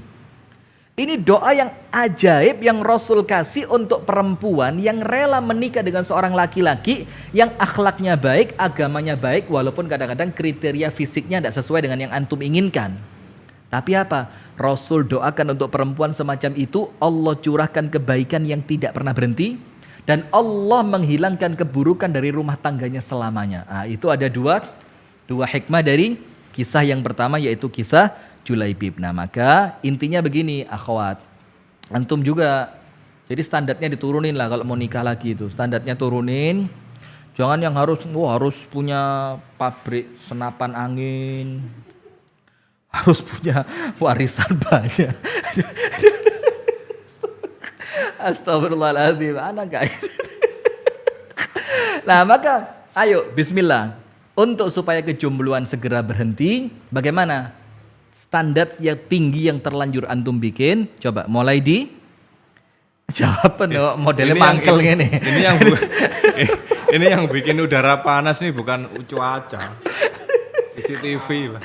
Ini doa yang ajaib yang Rasul kasih untuk perempuan yang rela menikah dengan seorang laki-laki yang akhlaknya baik, agamanya baik, walaupun kadang-kadang kriteria fisiknya tidak sesuai dengan yang antum inginkan. Tapi apa? Rasul doakan untuk perempuan semacam itu, Allah curahkan kebaikan yang tidak pernah berhenti dan Allah menghilangkan keburukan dari rumah tangganya selamanya. Itu ada dua hikmah dari kisah yang pertama, yaitu kisah Julaibib. Nah, maka intinya begini, akhwat. Antum juga jadi standarnya diturunin lah kalau mau nikah lagi itu. Standarnya turunin. Jangan yang harus punya pabrik senapan angin. Harus punya warisan banyak. Astagfirullahaladzim, anak guys. Nah, maka ayo bismillah. Untuk supaya kejombloan segera berhenti, bagaimana? Standar yang tinggi yang terlanjur antum bikin, coba mulai di jawaban modelnya mangkel gini. Ini yang bikin udara panas nih bukan cuaca. CCTV.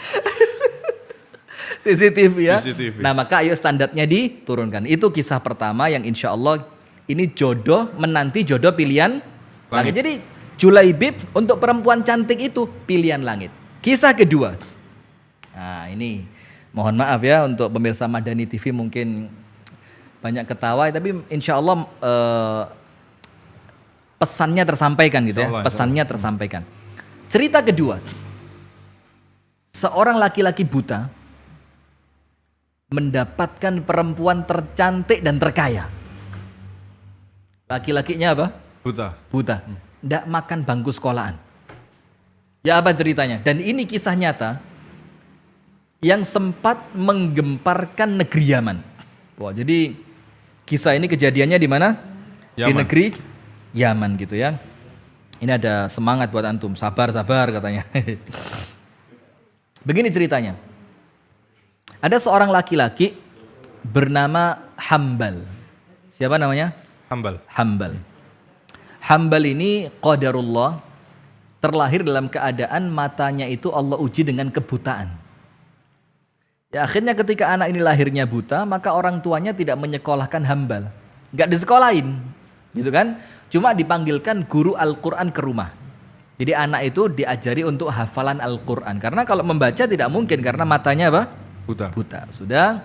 CCTV ya. CCTV. Nah, maka ayo standarnya diturunkan. Itu kisah pertama yang insya Allah ini jodoh menanti jodoh pilihan langit. Jadi Julaibib untuk perempuan cantik itu pilihan langit. Kisah kedua. Nah, ini mohon maaf ya untuk pemirsa Madani TV mungkin banyak ketawa, tapi insya Allah pesannya tersampaikan gitu ya. Pesannya tersampaikan. Cerita kedua. Seorang laki-laki buta mendapatkan perempuan tercantik dan terkaya. Laki-lakinya apa? Buta. Nggak makan bangku sekolahan. Ya apa ceritanya? Dan ini kisah nyata yang sempat menggemparkan negeri Yaman. Wah, jadi kisah ini kejadiannya di mana? Di negeri Yaman gitu ya. Ini ada semangat buat antum. Sabar katanya. Begini ceritanya. Ada seorang laki-laki bernama Hambal. Siapa namanya? Hambal. Hambal ini qadarullah, terlahir dalam keadaan matanya itu Allah uji dengan kebutaan. Ya akhirnya ketika anak ini lahirnya buta, maka orang tuanya tidak menyekolahkan hambal. Gak disekolahin, gitu kan. Cuma dipanggilkan guru Al-Quran ke rumah. Jadi anak itu diajari untuk hafalan Al-Quran. Karena kalau membaca tidak mungkin, karena matanya apa? Buta. Sudah.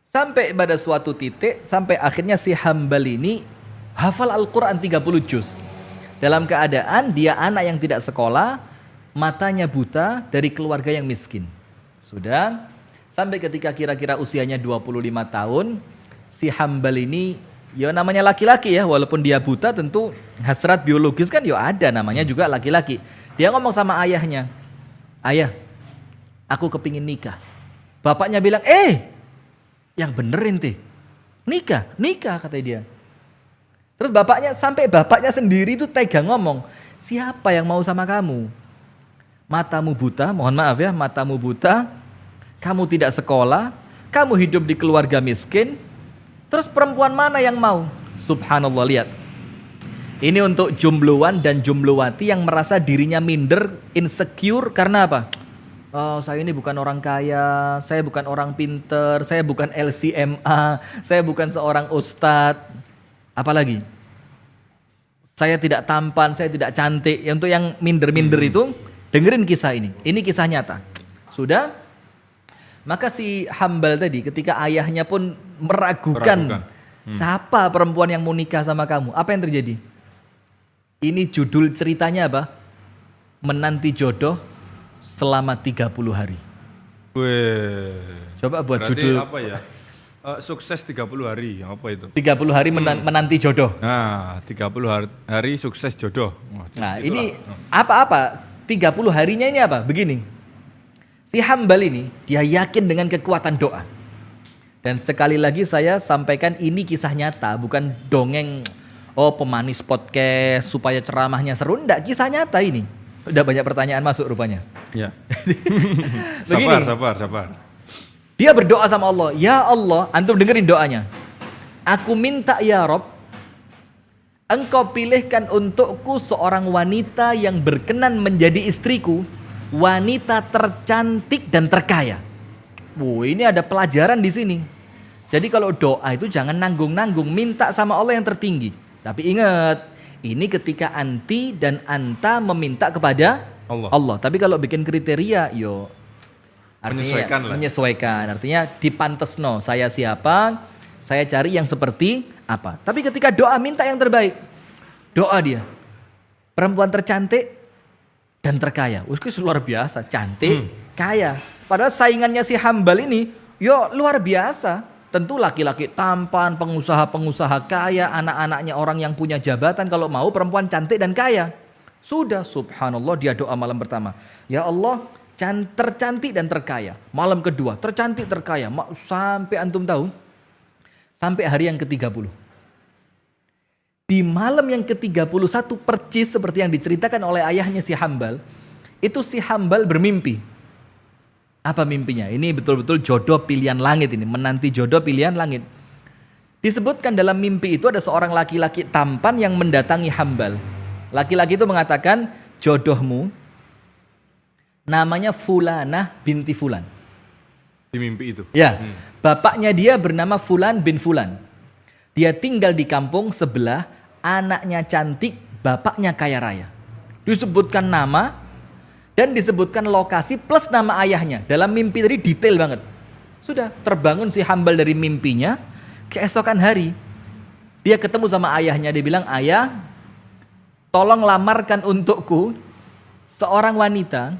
Sampai pada suatu titik, sampai akhirnya si hambal ini hafal Al-Quran 30 juz. Dalam keadaan dia anak yang tidak sekolah, matanya buta dari keluarga yang miskin. Sudah, sampai ketika kira-kira usianya 25 tahun, si hambal ini, ya namanya laki-laki ya, walaupun dia buta tentu hasrat biologis kan ya ada, namanya juga laki-laki. Dia ngomong sama ayahnya, ayah, aku kepingin nikah. Bapaknya bilang, yang bener ente, nikah kata dia. Terus sampai bapaknya sendiri itu tega ngomong, siapa yang mau sama kamu? Matamu buta, mohon maaf ya, matamu buta, kamu tidak sekolah, kamu hidup di keluarga miskin, terus perempuan mana yang mau? Subhanallah, lihat. Ini untuk jombloan dan jomblowati yang merasa dirinya minder, insecure, karena apa? Oh, saya ini bukan orang kaya, saya bukan orang pinter, saya bukan LCMA, saya bukan seorang ustadz. Apalagi saya tidak tampan, saya tidak cantik. Untuk yang minder-minder itu, dengerin kisah ini. Ini kisah nyata. Sudah? Maka si hambal tadi ketika ayahnya pun meragukan. Siapa perempuan yang mau nikah sama kamu? Apa yang terjadi? Ini judul ceritanya apa? Menanti jodoh selama 30 hari. Weh. Coba buat Berarti judul apa ya? Sukses 30 hari, apa itu? 30 hari menanti jodoh. Nah, 30 hari sukses jodoh. Nah, ini apa-apa? 30 harinya ini apa? Begini. Si hambal ini dia yakin dengan kekuatan doa. Dan sekali lagi saya sampaikan ini kisah nyata, bukan dongeng pemanis podcast supaya ceramahnya seru. Enggak, kisah nyata ini. Udah banyak pertanyaan masuk rupanya. Ya. Begini. Sabar. Dia berdoa sama Allah, ya Allah, antum dengerin doanya. Aku minta ya Rob, engkau pilihkan untukku seorang wanita yang berkenan menjadi istriku, wanita tercantik dan terkaya. Ini ada pelajaran di sini. Jadi kalau doa itu jangan nanggung-nanggung, minta sama Allah yang tertinggi. Tapi ingat, ini ketika anti dan anta meminta kepada Allah. Tapi kalau bikin kriteria, artinya menyesuaikan. Artinya dipantesno, saya siapa, saya cari yang seperti apa. Tapi ketika doa minta yang terbaik. Doa dia, perempuan tercantik dan terkaya. Luar biasa, cantik, kaya. Padahal saingannya si hambal ini, luar biasa. Tentu laki-laki tampan, pengusaha-pengusaha kaya, anak-anaknya orang yang punya jabatan. Kalau mau perempuan cantik dan kaya. Sudah, subhanallah, dia doa malam pertama. Ya Allah, tercantik dan terkaya. Malam kedua, tercantik terkaya. Sampai antum tahu, sampai hari yang ke-30. Di malam yang ke-31 percis seperti yang diceritakan oleh ayahnya si hambal, itu si hambal bermimpi. Apa mimpinya? Ini betul-betul jodoh pilihan langit ini, menanti jodoh pilihan langit. Disebutkan dalam mimpi itu ada seorang laki-laki tampan yang mendatangi hambal. Laki-laki itu mengatakan, jodohmu namanya Fulanah binti Fulan. Di mimpi itu? Ya, bapaknya dia bernama Fulan bin Fulan. Dia tinggal di kampung sebelah, anaknya cantik, bapaknya kaya raya. Disebutkan nama dan disebutkan lokasi plus nama ayahnya. Dalam mimpi tadi detail banget. Sudah terbangun si hambal dari mimpinya, keesokan hari dia ketemu sama ayahnya. Dia bilang, ayah, tolong lamarkan untukku seorang wanita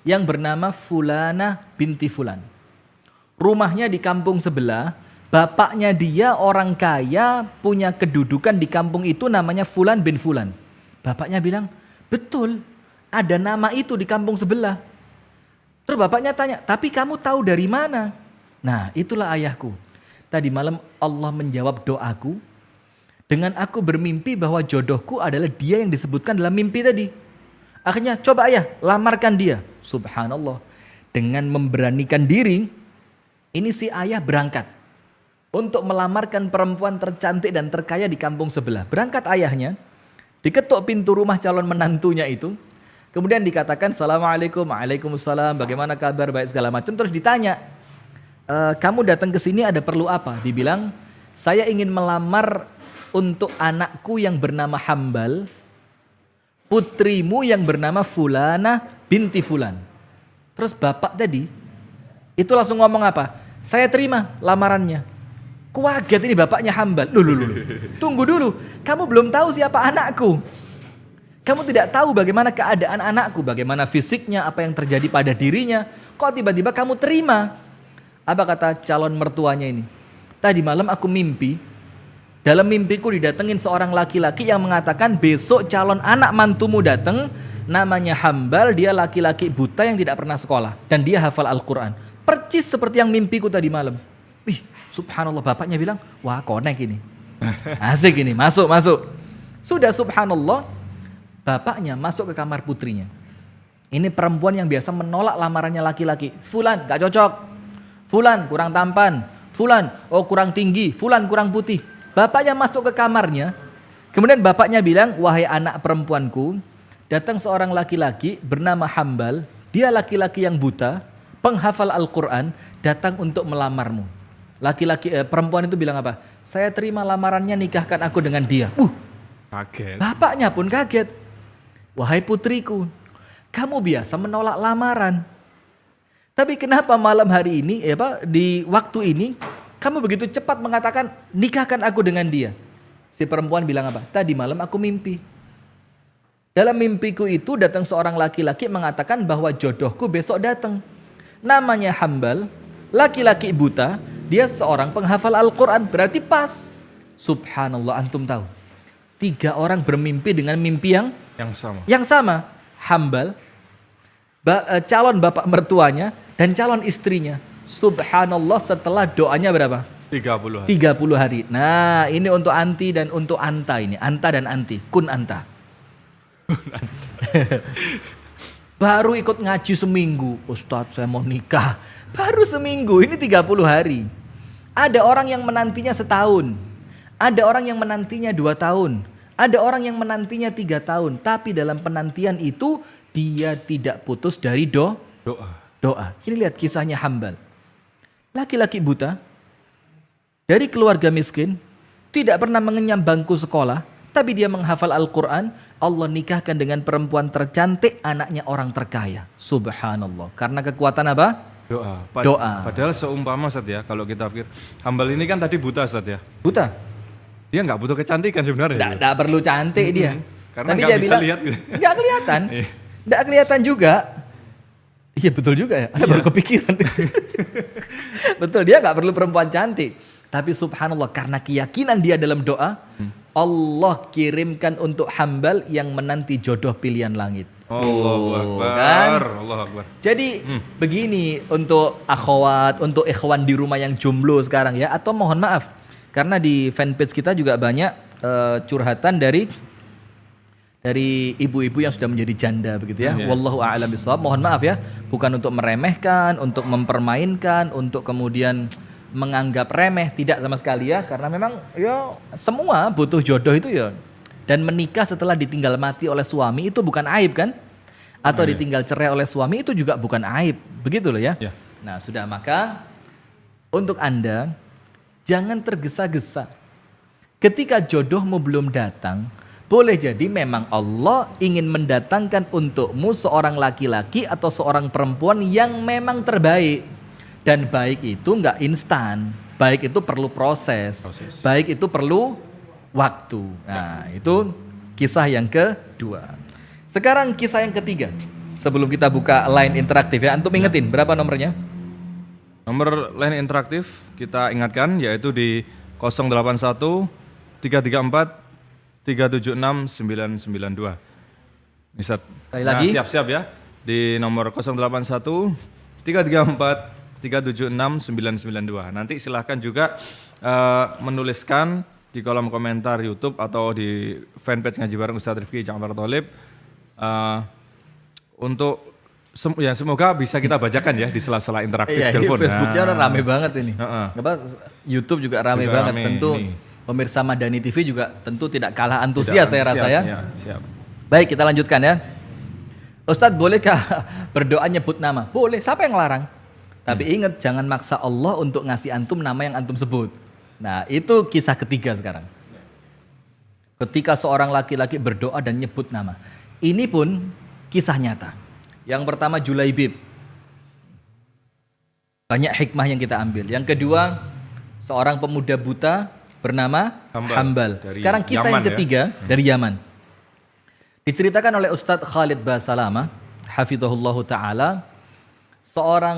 yang bernama Fulanah binti Fulan. Rumahnya di kampung sebelah, bapaknya dia orang kaya, punya kedudukan di kampung itu namanya Fulan bin Fulan. Bapaknya bilang, betul, ada nama itu di kampung sebelah. Terus bapaknya tanya, tapi kamu tahu dari mana? Nah, itulah ayahku. Tadi malam Allah menjawab doaku dengan aku bermimpi bahwa jodohku adalah dia yang disebutkan dalam mimpi tadi. Akhirnya coba ayah, lamarkan dia. Subhanallah. Dengan memberanikan diri, ini si ayah berangkat untuk melamarkan perempuan tercantik dan terkaya di kampung sebelah. Berangkat ayahnya, Diketuk pintu rumah calon menantunya itu. Kemudian dikatakan, Assalamualaikum, Waalaikumsalam, bagaimana kabar, baik segala macam. Terus ditanya, kamu datang ke sini ada perlu apa? Dibilang, saya ingin melamar untuk anakku yang bernama Hambal, putrimu yang bernama Fulana binti Fulan. Terus bapak tadi, itu langsung ngomong apa? Saya terima lamarannya. Kaget ini bapaknya Hambal. Loh. Tunggu dulu, kamu belum tahu siapa anakku. Kamu tidak tahu bagaimana keadaan anakku, bagaimana fisiknya, apa yang terjadi pada dirinya. Kok tiba-tiba kamu terima? Apa kata calon mertuanya ini? Tadi malam aku mimpi, dalam mimpiku didatengin seorang laki-laki yang mengatakan besok calon anak mantumu datang, namanya Hambal, dia laki-laki buta yang tidak pernah sekolah. Dan dia hafal Al-Quran. Percis seperti yang mimpiku tadi malam. Wih, subhanallah, bapaknya bilang, wah connect ini. Asik ini, masuk. Sudah subhanallah, bapaknya masuk ke kamar putrinya. Ini perempuan yang biasa menolak lamarannya laki-laki. Fulan gak cocok. Fulan kurang tampan. Fulan kurang tinggi. Fulan kurang putih. Bapaknya masuk ke kamarnya. Kemudian bapaknya bilang, wahai anak perempuanku, datang seorang laki-laki bernama Hambal. Dia laki-laki yang buta, penghafal Al-Quran, datang untuk melamarmu. Perempuan itu bilang apa? Saya terima lamarannya, nikahkan aku dengan dia. Kaget. Bapaknya pun kaget. Wahai putriku, kamu biasa menolak lamaran. Tapi kenapa malam hari ini, di waktu ini, kamu begitu cepat mengatakan, nikahkan aku dengan dia. Si perempuan bilang apa? Tadi malam aku mimpi. Dalam mimpiku itu datang seorang laki-laki mengatakan bahwa jodohku besok datang. Namanya Hambal, laki-laki buta, dia seorang penghafal Al-Quran, berarti pas. Subhanallah, antum tahu. 3 orang bermimpi dengan mimpi yang sama. Hambal, calon bapak mertuanya, dan calon istrinya. Subhanallah, setelah doanya berapa? 30 hari. 30 hari. Nah, ini untuk anti dan untuk anta ini. Anta dan anti. Kun anta. Baru ikut ngaji seminggu. Ustadz, saya mau nikah. Baru seminggu, ini 30 hari. Ada orang yang menantinya setahun. Ada orang yang menantinya 2 tahun. Ada orang yang menantinya 3 tahun. Tapi dalam penantian itu, dia tidak putus dari doa. Ini lihat kisahnya Hambal. Laki-laki buta, dari keluarga miskin, tidak pernah mengenyam bangku sekolah, tapi dia menghafal Al-Quran. Allah nikahkan dengan perempuan tercantik, anaknya orang terkaya. Subhanallah. Karena kekuatan apa? Doa. Padahal seumpama Ustaz ya, kalau kita pikir, Hambal ini kan tadi buta Ustaz ya. Buta. Dia nggak butuh kecantikan sebenarnya. Nggak perlu cantik dia. Karena tapi nggak dia bisa bilang, lihat gitu. Nggak kelihatan. Nggak kelihatan juga. Iya betul juga ya. Ada baru kepikiran. Betul, dia nggak perlu perempuan cantik. Tapi subhanallah, karena keyakinan dia dalam doa, Allah kirimkan untuk Hambal yang menanti jodoh pilihan langit. Allahu Akbar. Kan? Allahu Akbar. Jadi begini untuk akhwat, untuk ikhwan di rumah yang jomblo sekarang ya, atau mohon maaf, karena di fanpage kita juga banyak curhatan dari ibu-ibu yang sudah menjadi janda begitu ya. Wallahu a'lam bishawab. Mohon maaf ya, bukan untuk meremehkan, untuk mempermainkan, untuk kemudian menganggap remeh, tidak sama sekali ya, karena memang ya semua butuh jodoh itu ya. Dan menikah setelah ditinggal mati oleh suami itu bukan aib kan? Atau ditinggal cerai oleh suami itu juga bukan aib. Begitu loh ya. Nah sudah, maka untuk Anda jangan tergesa-gesa. Ketika jodohmu belum datang, boleh jadi memang Allah ingin mendatangkan untukmu seorang laki-laki atau seorang perempuan yang memang terbaik. Dan baik itu nggak instan. Baik itu perlu proses. Baik itu perlu waktu. Nah, itu kisah yang kedua. Sekarang kisah yang ketiga. Sebelum kita buka line interaktif ya, antum ingetin berapa nomornya? Nomor line interaktif kita ingatkan yaitu di 081 334 376 992. Bisa. Sekali lagi. Siap-siap ya. Di nomor 081 334 376 992. Nanti silahkan juga menuliskan di kolom komentar YouTube atau di fanpage Ngaji Bareng Ustadz Rifki Ja'far Tholib untuk semoga bisa kita bacakan ya di sela-sela interaktif telepon. Facebooknya rame banget ini. YouTube juga rame banget. Tentu Pemirsa Madani TV juga tentu tidak kalah antusias saya rasa ya. Siap. Baik, kita lanjutkan ya. Ustadz, bolehkah berdoa nyebut nama? Boleh, siapa yang larang? Tapi ingat, jangan maksa Allah untuk ngasih antum nama yang antum sebut. Nah, itu kisah ketiga sekarang. Ketika seorang laki-laki berdoa dan nyebut nama. Ini pun kisah nyata. Yang pertama Julaibib. Banyak hikmah yang kita ambil. Yang kedua, seorang pemuda buta bernama Hambal. Sekarang kisah Yaman, yang ketiga dari Yaman. Diceritakan oleh Ustadz Khalid Basalamah, hafizahullahu ta'ala, seorang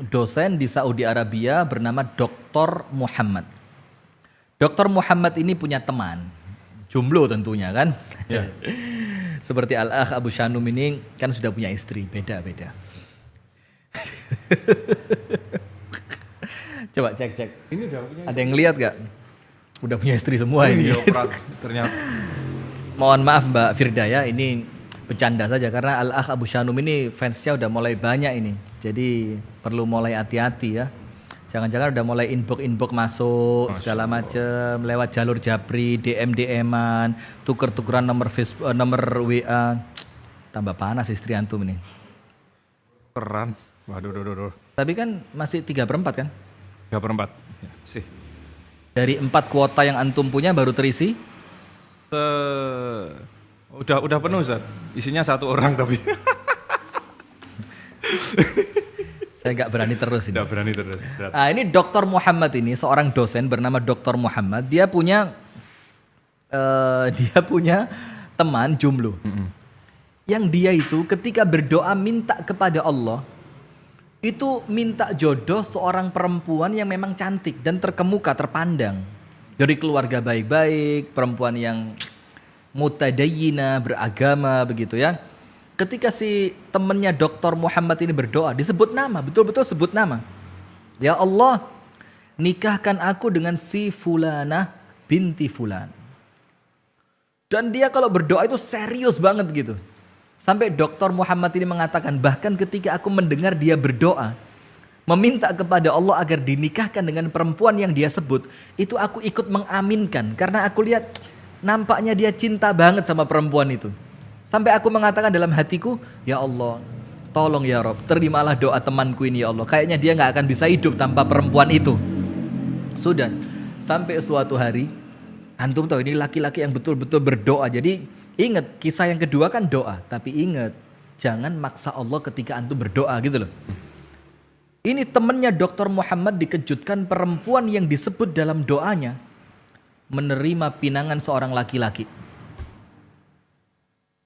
dosen di Saudi Arabia bernama Dr. Muhammad. Dr. Muhammad ini punya teman, jomblo tentunya kan. Ya. Seperti Al-Akh Abu Shanum ini kan sudah punya istri, beda-beda. Coba cek. Ini udah punya. Ada yang lihat gak? Udah punya istri semua ini. Ternyata. Mohon maaf Mbak Firdaya, ini bercanda saja karena Al-Akh Abu Shanum ini fansnya udah mulai banyak ini. Jadi perlu mulai hati-hati ya. Jangan-jangan udah mulai inbox masuk segala macam lewat jalur Japri, DM-an, tuker-tukeran nomor Facebook, nomor WA. Tambah panas istri antum ini. Keren. Waduh. Tapi kan masih 3/4 kan? 3/4. Ya, sih. Dari 4 kuota yang antum punya baru terisi? Udah penuh Ustaz. Isinya 1 orang tapi. Saya nggak berani terus ini. Tidak berani terus. Nah, ini Dr. Muhammad ini seorang dosen bernama Dr. Muhammad. Dia punya teman jomblo. Yang dia itu ketika berdoa minta kepada Allah, itu minta jodoh seorang perempuan yang memang cantik dan terkemuka, terpandang. Dari keluarga baik-baik, perempuan yang mutadayyina, beragama begitu ya. Ketika si temannya Dr. Muhammad ini berdoa, disebut nama, betul-betul sebut nama. Ya Allah, nikahkan aku dengan si Fulanah binti Fulan. Dan dia kalau berdoa itu serius banget gitu. Sampai Dr. Muhammad ini mengatakan, bahkan ketika aku mendengar dia berdoa, meminta kepada Allah agar dinikahkan dengan perempuan yang dia sebut, itu aku ikut mengaminkan. Karena aku lihat nampaknya dia cinta banget sama perempuan itu. Sampai aku mengatakan dalam hatiku, ya Allah, tolong ya Rob, terimalah doa temanku ini ya Allah. Kayaknya dia gak akan bisa hidup tanpa perempuan itu. Sudah, sampai suatu hari, antum tahu ini laki-laki yang betul-betul berdoa. Jadi ingat, kisah yang kedua kan doa. Tapi ingat, jangan maksa Allah ketika antum berdoa gitu loh. Ini temannya Dr. Muhammad dikejutkan perempuan yang disebut dalam doanya menerima pinangan seorang laki-laki.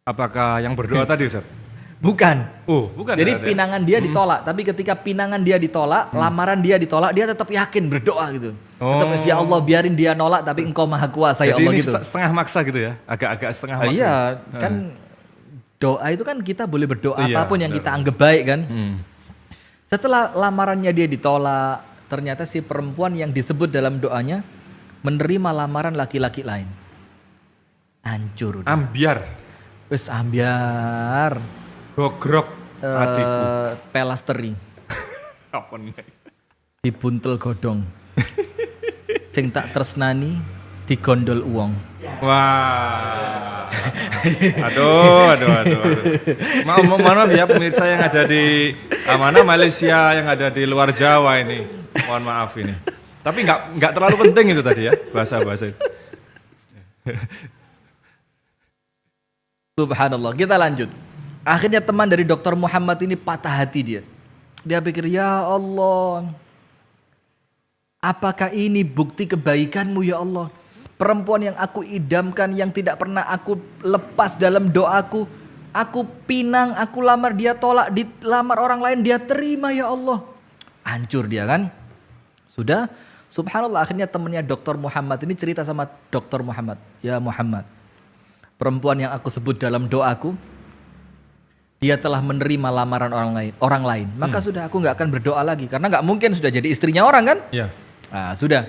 Apakah yang berdoa tadi Ustaz? Bukan. Oh, bukan. Jadi pinangan dia ditolak. Tapi ketika pinangan dia ditolak, lamaran dia ditolak, dia tetap yakin berdoa gitu. Tetap, ya Allah biarin dia nolak tapi engkau maha kuasa ya Allah ini gitu. setengah maksa gitu ya? Agak-agak setengah maksa. Iya, kan doa itu kan kita boleh berdoa apapun yang kita anggap baik kan. Setelah lamarannya dia ditolak, ternyata si perempuan yang disebut dalam doanya menerima lamaran laki-laki lain. Hancur udah. Ambiar. Wes ambiar. Gogrok hatiku. Pelasteri. Apa nih? Dibuntel godong. Sing tak tresnani digondol uang. Wah. Aduh. Maaf ya pemirsa yang ada di mana Malaysia, yang ada di luar Jawa ini. Mohon maaf ini. Tapi nggak terlalu penting itu tadi ya, bahasa-bahasa itu. Subhanallah, kita lanjut. Akhirnya teman dari Dr. Muhammad ini patah hati dia. Dia pikir, ya Allah, apakah ini bukti kebaikanmu ya Allah? Perempuan yang aku idamkan, yang tidak pernah aku lepas dalam doaku, aku pinang, aku lamar, dia tolak, dilamar orang lain, dia terima ya Allah. Hancur dia kan? Sudah, subhanallah, akhirnya temannya Dr. Muhammad ini cerita sama Dr. Muhammad. Ya Muhammad, perempuan yang aku sebut dalam doaku, dia telah menerima lamaran orang lain. Maka sudah, aku gak akan berdoa lagi. Karena gak mungkin sudah jadi istrinya orang kan? Iya. Nah, sudah.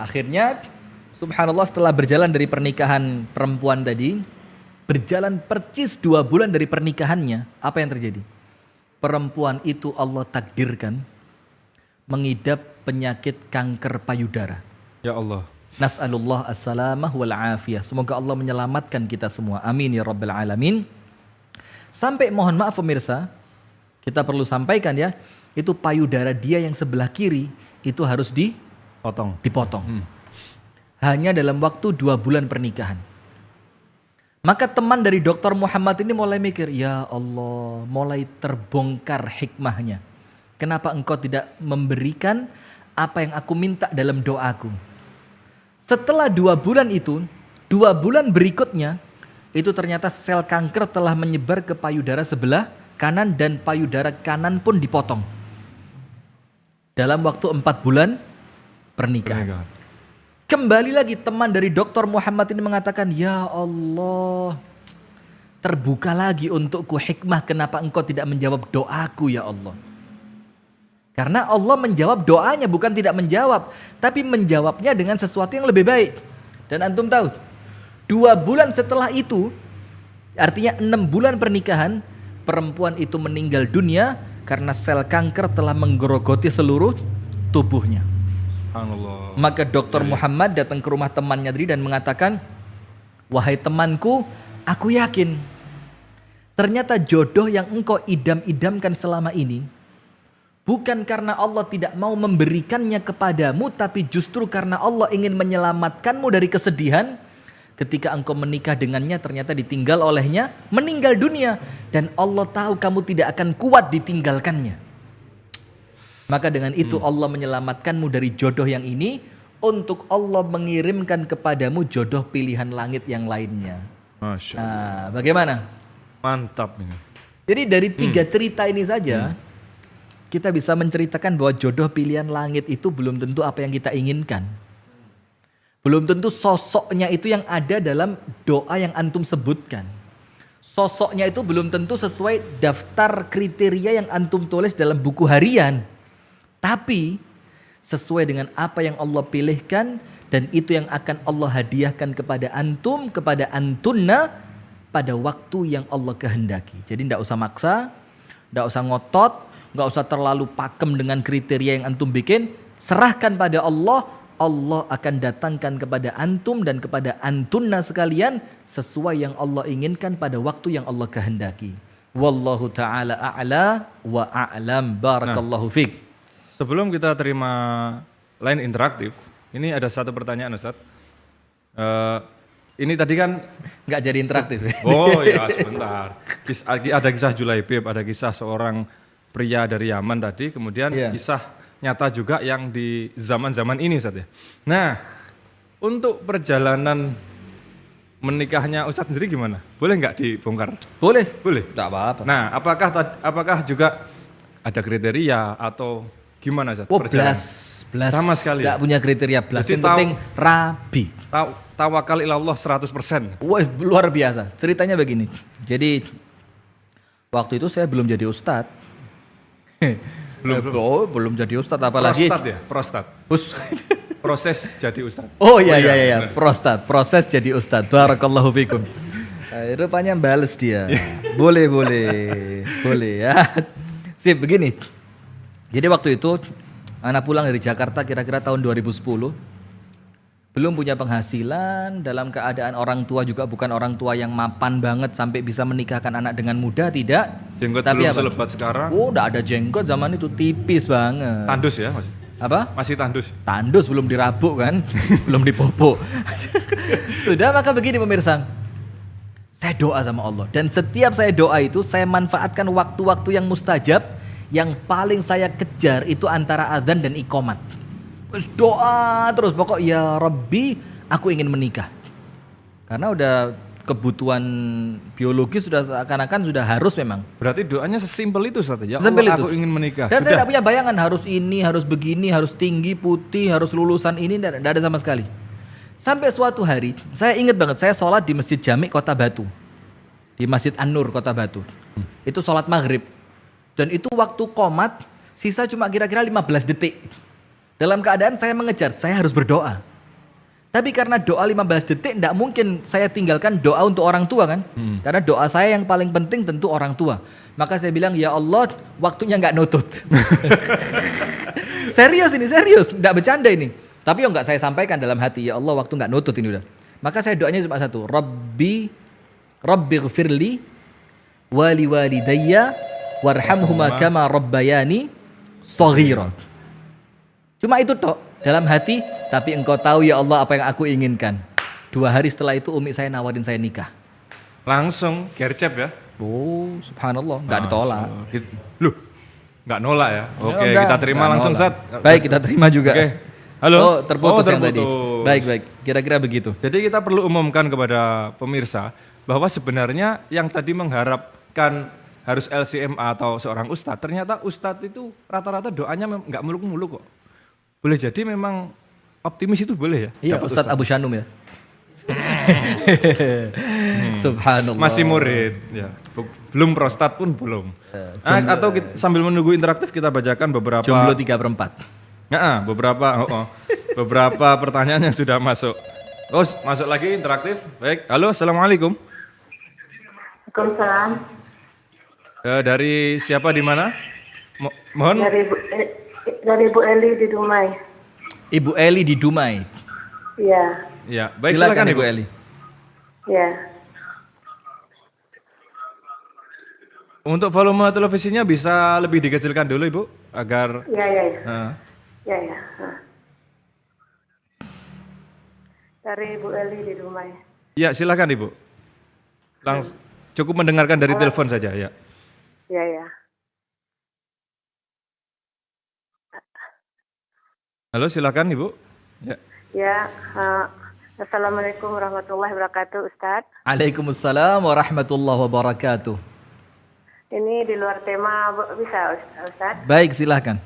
Akhirnya subhanallah setelah berjalan dari pernikahan perempuan tadi, berjalan percis 2 bulan dari pernikahannya, apa yang terjadi? Perempuan itu Allah takdirkan mengidap penyakit kanker payudara. Ya Allah. Nas'alullah as-salamah wal afiyah. Semoga Allah menyelamatkan kita semua. Amin ya rabbal alamin. Sampai mohon maaf pemirsa, kita perlu sampaikan ya, itu payudara dia yang sebelah kiri itu harus dipotong. Hanya dalam waktu 2 bulan pernikahan. Maka teman dari Dr. Muhammad ini mulai mikir, ya Allah, mulai terbongkar hikmahnya. Kenapa engkau tidak memberikan apa yang aku minta dalam doaku? Setelah 2 bulan itu, 2 bulan berikutnya, itu ternyata sel kanker telah menyebar ke payudara sebelah kanan dan payudara kanan pun dipotong. Dalam waktu 4 bulan pernikahan. Kembali lagi teman dari Dr. Muhammad ini mengatakan, ya Allah, terbuka lagi untukku hikmah kenapa engkau tidak menjawab doaku ya Allah. Karena Allah menjawab doanya, bukan tidak menjawab, tapi menjawabnya dengan sesuatu yang lebih baik. Dan antum tahu, 2 bulan setelah itu, artinya 6 bulan pernikahan, perempuan itu meninggal dunia karena sel kanker telah menggerogoti seluruh tubuhnya. Allah. Maka Dr. Muhammad datang ke rumah temannya tadi dan mengatakan, wahai temanku, aku yakin ternyata jodoh yang engkau idam-idamkan selama ini bukan karena Allah tidak mau memberikannya kepadamu, tapi justru karena Allah ingin menyelamatkanmu dari kesedihan ketika engkau menikah dengannya ternyata ditinggal olehnya, meninggal dunia. Dan Allah tahu kamu tidak akan kuat ditinggalkannya. Maka dengan itu Allah menyelamatkanmu dari jodoh yang ini untuk Allah mengirimkan kepadamu jodoh pilihan langit yang lainnya. Masya Allah. Nah, bagaimana? Mantap ini. Jadi dari 3 cerita ini saja kita bisa menceritakan bahwa jodoh pilihan langit itu belum tentu apa yang kita inginkan. Belum tentu sosoknya itu yang ada dalam doa yang antum sebutkan. Sosoknya itu belum tentu sesuai daftar kriteria yang antum tulis dalam buku harian. Tapi sesuai dengan apa yang Allah pilihkan dan itu yang akan Allah hadiahkan kepada antum, kepada antunna pada waktu yang Allah kehendaki. Jadi tidak usah maksa, tidak usah ngotot, nggak usah terlalu pakem dengan kriteria yang antum bikin. Serahkan pada Allah. Allah akan datangkan kepada antum dan kepada antunna sekalian sesuai yang Allah inginkan pada waktu yang Allah kehendaki. Wallahu ta'ala a'la wa a'lam. Barakallahu fiqh. Sebelum kita terima line interaktif, ini ada satu pertanyaan Ustadz. Ini tadi kan nggak jadi interaktif. Oh ya sebentar. Ada kisah Julaibib, ada kisah seorang pria dari Yaman tadi, kemudian kisah nyata juga yang di zaman-zaman ini Ustadz ya. Nah, untuk perjalanan menikahnya Ustadz sendiri gimana? Boleh nggak dibongkar? Boleh. Boleh. Nggak apa-apa. Nah, apakah juga ada kriteria atau gimana Ustadz? Oh, belas. Sama sekali. Nggak punya kriteria belas. Jadi Yang penting rabi. Tawakal ilallah 100%. Wah, luar biasa. Ceritanya begini. Jadi waktu itu saya belum jadi ustadz. Belum jadi ustadz apalagi. Prostat ya? Prostat. Proses jadi ustadz. Oh iya. Proses jadi ustadz. Barakallahu fikum. Rupanya bales dia. Boleh ya. Sip, begini. Jadi waktu itu anak pulang dari Jakarta kira-kira tahun 2010. Belum punya penghasilan, dalam keadaan orang tua juga bukan orang tua yang mapan banget sampai bisa menikahkan anak dengan muda, tidak. Jenggot tapi belum selebat sekarang. Oh, udah ada jenggot zaman itu, tipis banget. Tandus ya Mas? Apa? Masih tandus. Tandus, belum dirabuk kan, belum dipopo. Sudah, maka begini pemirsa. Saya doa sama Allah dan setiap saya doa itu saya manfaatkan waktu-waktu yang mustajab. Yang paling saya kejar itu antara azan dan iqamat. Doa terus pokok ya Rabbi, aku ingin menikah. Karena udah kebutuhan biologis sudah seakan-akan sudah harus memang. Berarti doanya sesimpel itu Ustaz. Ya Sesimpel Allah, itu. aku ingin menikah. Dan sudah. saya tidak punya bayangan harus ini, harus begini, harus tinggi, putih, harus lulusan ini, tidak ada sama sekali. Sampai suatu hari, saya ingat banget, saya sholat di Masjid Jami Kota Batu. Di Masjid An-Nur Kota Batu. Itu sholat maghrib. Dan itu waktu qomat, sisa cuma kira-kira 15 detik. Dalam keadaan saya mengejar, saya harus berdoa. Tapi karena doa 15 detik, tidak mungkin saya tinggalkan doa untuk orang tua kan. Karena doa saya yang paling penting tentu orang tua. Maka saya bilang, ya Allah, waktunya nggak nutut. Serius ini, serius. Tidak bercanda ini. Tapi yang nggak saya sampaikan dalam hati, ya Allah waktu nggak nutut ini udah. Maka saya doanya cuma satu, Rabbighfirli wali walidayya warhamhuma kama rabbayani shaghira. Cuma itu tok dalam hati, tapi engkau tahu ya Allah apa yang aku inginkan. 2 hari setelah itu umi saya nawarin saya nikah. Langsung gercep ya. Oh, subhanallah, nggak ditolak. Loh, nggak nolak ya? Oke, Enggak, kita terima nggak langsung nolak. Zat. Baik, kita terima juga. Oke. Halo? Oh, terputus yang tadi. terputus. Baik. Kira-kira begitu. Jadi kita perlu umumkan kepada pemirsa bahwa sebenarnya yang tadi mengharapkan harus LCMA atau seorang ustadz, ternyata ustadz itu rata-rata doanya nggak muluk-muluk kok. Boleh jadi memang optimis itu boleh ya? Iya, Dapat Ustadz Abu Shanum ya. Subhanallah. Masih murid, ya. Belum prostat pun belum. Atau sambil menunggu interaktif kita bacakan beberapa. Jomblo 3/4. Beberapa pertanyaan yang sudah masuk. Oh, masuk lagi interaktif. Baik. Halo, assalamualaikum. Waalaikumsalam. Dari siapa di mana? Mohon. Dari Bu Eli di Dumai. Ibu Eli di Dumai. Iya. Ya, baik silakan Ibu Eli. Iya. Untuk volume televisinya bisa lebih dikecilkan dulu Ibu agar. Iya. Nah. Iya. Dari Bu Eli di Dumai. Ya, silakan Ibu. Langsung cukup mendengarkan dari telepon saja ya. Iya. Halo, silakan Ibu. Ya. Ya. Assalamualaikum warahmatullahi wabarakatuh, Ustadz. Waalaikumsalam warahmatullahi wabarakatuh. Ini di luar tema, bisa Ustadz? Baik, silahkan.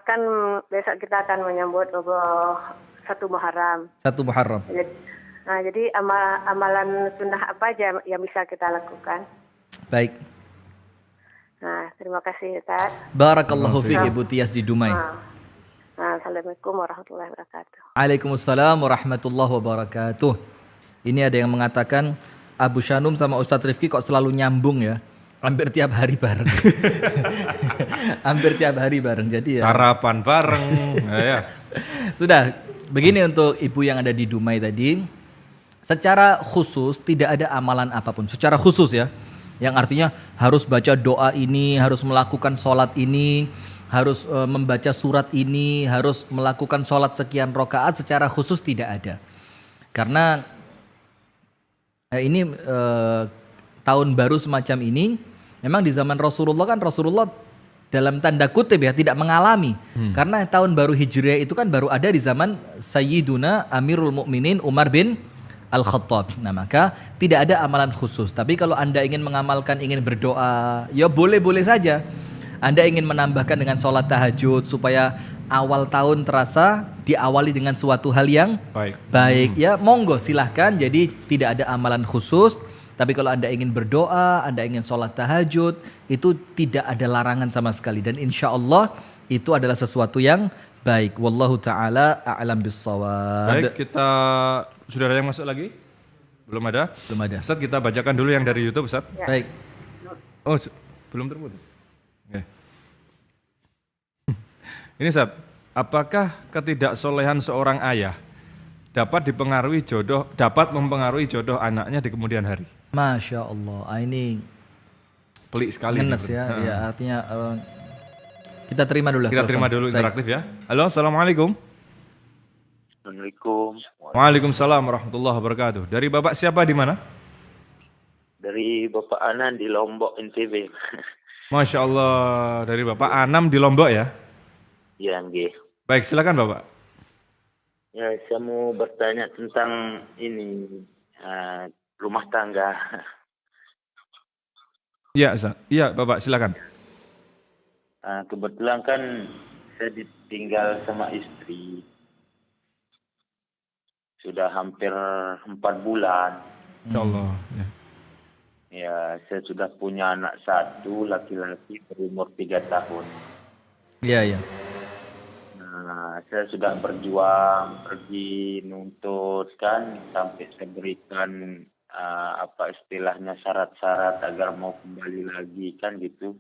Kan besok kita akan menyambut 1 Muharram. 1 Muharram. Jadi amalan sunnah apa aja yang bisa kita lakukan? Baik. Nah, terima kasih Ustaz. Barakallahu fiik Ibu Tias di Dumai. Assalamualaikum warahmatullahi wabarakatuh. Waalaikumsalam warahmatullahi wabarakatuh. Ini ada yang mengatakan Abu Shanum sama Ustadz Rifki kok selalu nyambung ya. Hampir tiap hari bareng. Jadi ya. Sarapan bareng. Ya. Sudah, begini untuk ibu yang ada di Dumai tadi. Secara khusus tidak ada amalan apapun. Secara khusus ya. Yang artinya harus baca doa ini, harus melakukan sholat ini, harus membaca surat ini, harus melakukan sholat sekian rakaat secara khusus tidak ada. Karena ini tahun baru semacam ini, memang di zaman Rasulullah kan Rasulullah dalam tanda kutip ya tidak mengalami. Karena tahun baru Hijriah itu kan baru ada di zaman Sayyiduna Amirul Mukminin Umar bin Al-Khattab. Nah maka tidak ada amalan khusus. Tapi kalau Anda ingin mengamalkan, ingin berdoa, ya boleh-boleh saja. Anda ingin menambahkan dengan sholat tahajud supaya awal tahun terasa diawali dengan suatu hal yang baik. Ya monggo silahkan. Jadi tidak ada amalan khusus. Tapi kalau Anda ingin berdoa, Anda ingin sholat tahajud, itu tidak ada larangan sama sekali. Dan insya Allah itu adalah sesuatu yang baik. Wallahu ta'ala a'lam bissawab. Baik, kita sudah ada yang masuk lagi? Belum ada? Belum ada. Ustaz, kita bacakan dulu yang dari YouTube, Ustaz. Ya. Baik. Oh, belum terputus. Oke. Ini Ustaz, apakah ketidaksolehan seorang ayah dapat mempengaruhi jodoh anaknya di kemudian hari? Masya Allah, ini Pelik sekali. ngenes ya. Ya artinya kita terima dulu. Kita terima dulu interaktif ya. Halo, assalamualaikum. Assalamualaikum. Waalaikumsalam warahmatullahi wabarakatuh. Dari Bapak siapa di mana? Dari Bapak Anan di Lombok NTB. Masya Allah, dari Bapak Anam di Lombok ya. Ya, nggih. Baik, silakan Bapak. Ya, saya mau bertanya tentang ini rumah tangga. Iya, Ustaz. Iya, Bapak, silakan. Kebetulan kan saya ditinggal sama istri. Sudah hampir 4 bulan. Insya Allah. Ya. Ya, saya sudah punya anak 1, laki-laki berumur 3 tahun. Iya. Nah, saya sudah berjuang, pergi nuntut kan, sampai saya berikan apa istilahnya syarat-syarat agar mau kembali lagi kan gitu.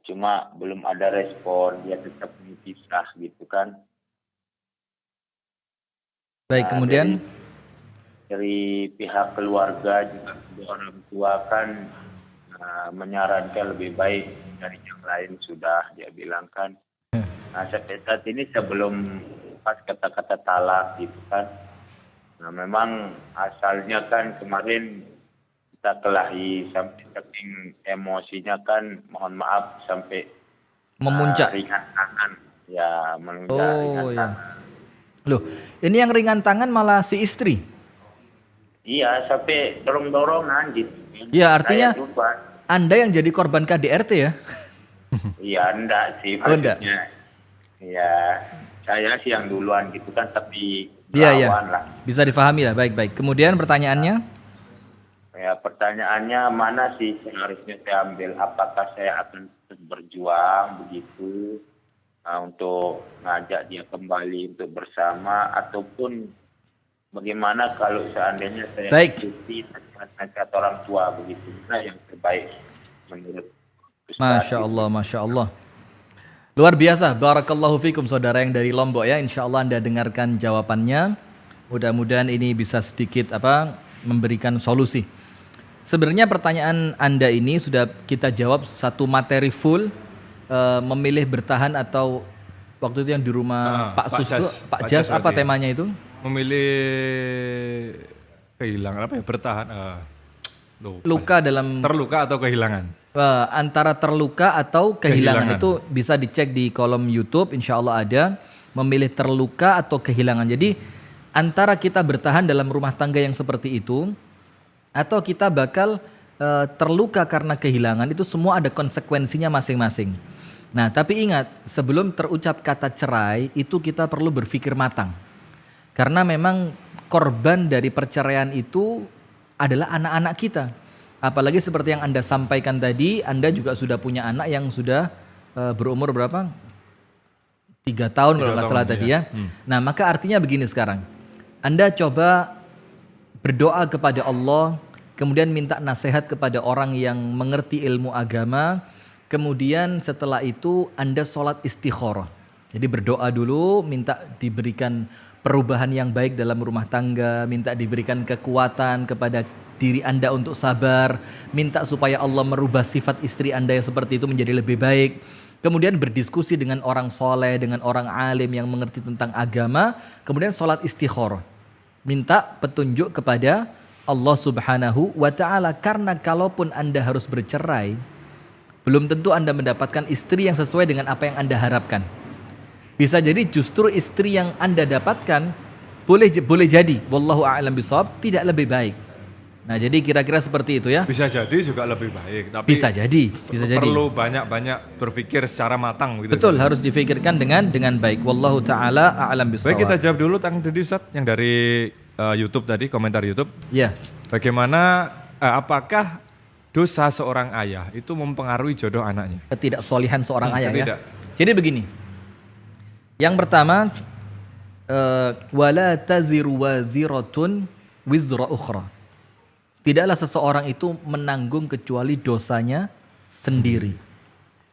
Cuma belum ada respon, dia tetap pisah gitu kan. Baik, kemudian Dari pihak keluarga juga kedua orang tua kan menyarankan lebih baik dari yang lain sudah, dia bilang kan. Nah, sampai saat ini sebelum pas kata-kata talak gitu kan. Nah, memang asalnya kan kemarin kita kelahi sampai saking emosinya kan, mohon maaf sampai memuncak. ringan tangan. Ya, menunjuk Oh ringan ya. tangan. Loh, ini yang ringan tangan malah si istri. Iya, sampai dorong-dorongan gitu. Ya, artinya Saya lupa. Anda yang jadi korban KDRT ya? Iya, enggak sih Oh, enggak. maksudnya. Iya, saya sih yang duluan gitu kan, tapi Iya, iya. lawan lah. Bisa difahami lah, baik-baik. Kemudian pertanyaannya? Ya, pertanyaannya mana sih seharusnya saya ambil? Apakah saya akan terus berjuang begitu untuk ngajak dia kembali untuk bersama, ataupun bagaimana kalau seandainya saya Baik. ikuti nasihat orang tua begitu? Nah, yang terbaik menurut Ustaz. Masya Allah, Masya Allah. Luar biasa, barakallahu fikum saudara yang dari Lombok ya. Insya Allah Anda dengarkan jawabannya. Mudah-mudahan ini bisa sedikit memberikan solusi. Sebenarnya pertanyaan Anda ini sudah kita jawab satu materi full, memilih bertahan atau waktu itu yang di rumah Pak Sus itu, Pak Jas, apa berarti. temanya itu? Memilih kehilangan apa ya? Bertahan. Lupa. Luka dalam Terluka atau kehilangan? antara terluka atau kehilangan. Kehilangan. Itu bisa dicek di kolom YouTube, insya Allah ada. Memilih terluka atau kehilangan. Jadi antara kita bertahan dalam rumah tangga yang seperti itu, atau kita bakal terluka karena kehilangan, itu semua ada konsekuensinya masing-masing. Nah, tapi ingat, sebelum terucap kata cerai, itu kita perlu berpikir matang. Karena memang korban dari perceraian itu adalah anak-anak kita. Apalagi seperti yang Anda sampaikan tadi, Anda juga sudah punya anak yang sudah berumur berapa? 3 tahun kalau nggak salah tadi ya. Nah, maka artinya begini sekarang. Anda coba berdoa kepada Allah, kemudian minta nasihat kepada orang yang mengerti ilmu agama, kemudian setelah itu Anda sholat istikharah. Jadi berdoa dulu, minta diberikan perubahan yang baik dalam rumah tangga, minta diberikan kekuatan kepada diri Anda untuk sabar, minta supaya Allah merubah sifat istri Anda yang seperti itu menjadi lebih baik. Kemudian berdiskusi dengan orang soleh, dengan orang alim yang mengerti tentang agama, kemudian sholat istikharah. Minta petunjuk kepada Allah Subhanahu wa ta'ala, karena kalaupun Anda harus bercerai, belum tentu Anda mendapatkan istri yang sesuai dengan apa yang Anda harapkan. Bisa jadi justru istri yang Anda dapatkan boleh jadi, wallahu a'lam bishawab, tidak lebih baik. Nah, jadi kira-kira seperti itu ya. Bisa jadi juga lebih baik, tapi Bisa jadi. perlu banyak-banyak berpikir secara matang gitu. Betul, harus difikirkan dengan baik. Wallahu taala a'lam bishawab. Baik, kita jawab dulu tadi Ustaz yang dari YouTube tadi, komentar YouTube. Ya. Bagaimana apakah dosa seorang ayah itu mempengaruhi jodoh anaknya? Ketidaksolehan seorang ayah ya. Tidak. Jadi begini. Yang pertama, wala taziru waziratun wizra ukhra. Tidaklah seseorang itu menanggung kecuali dosanya sendiri.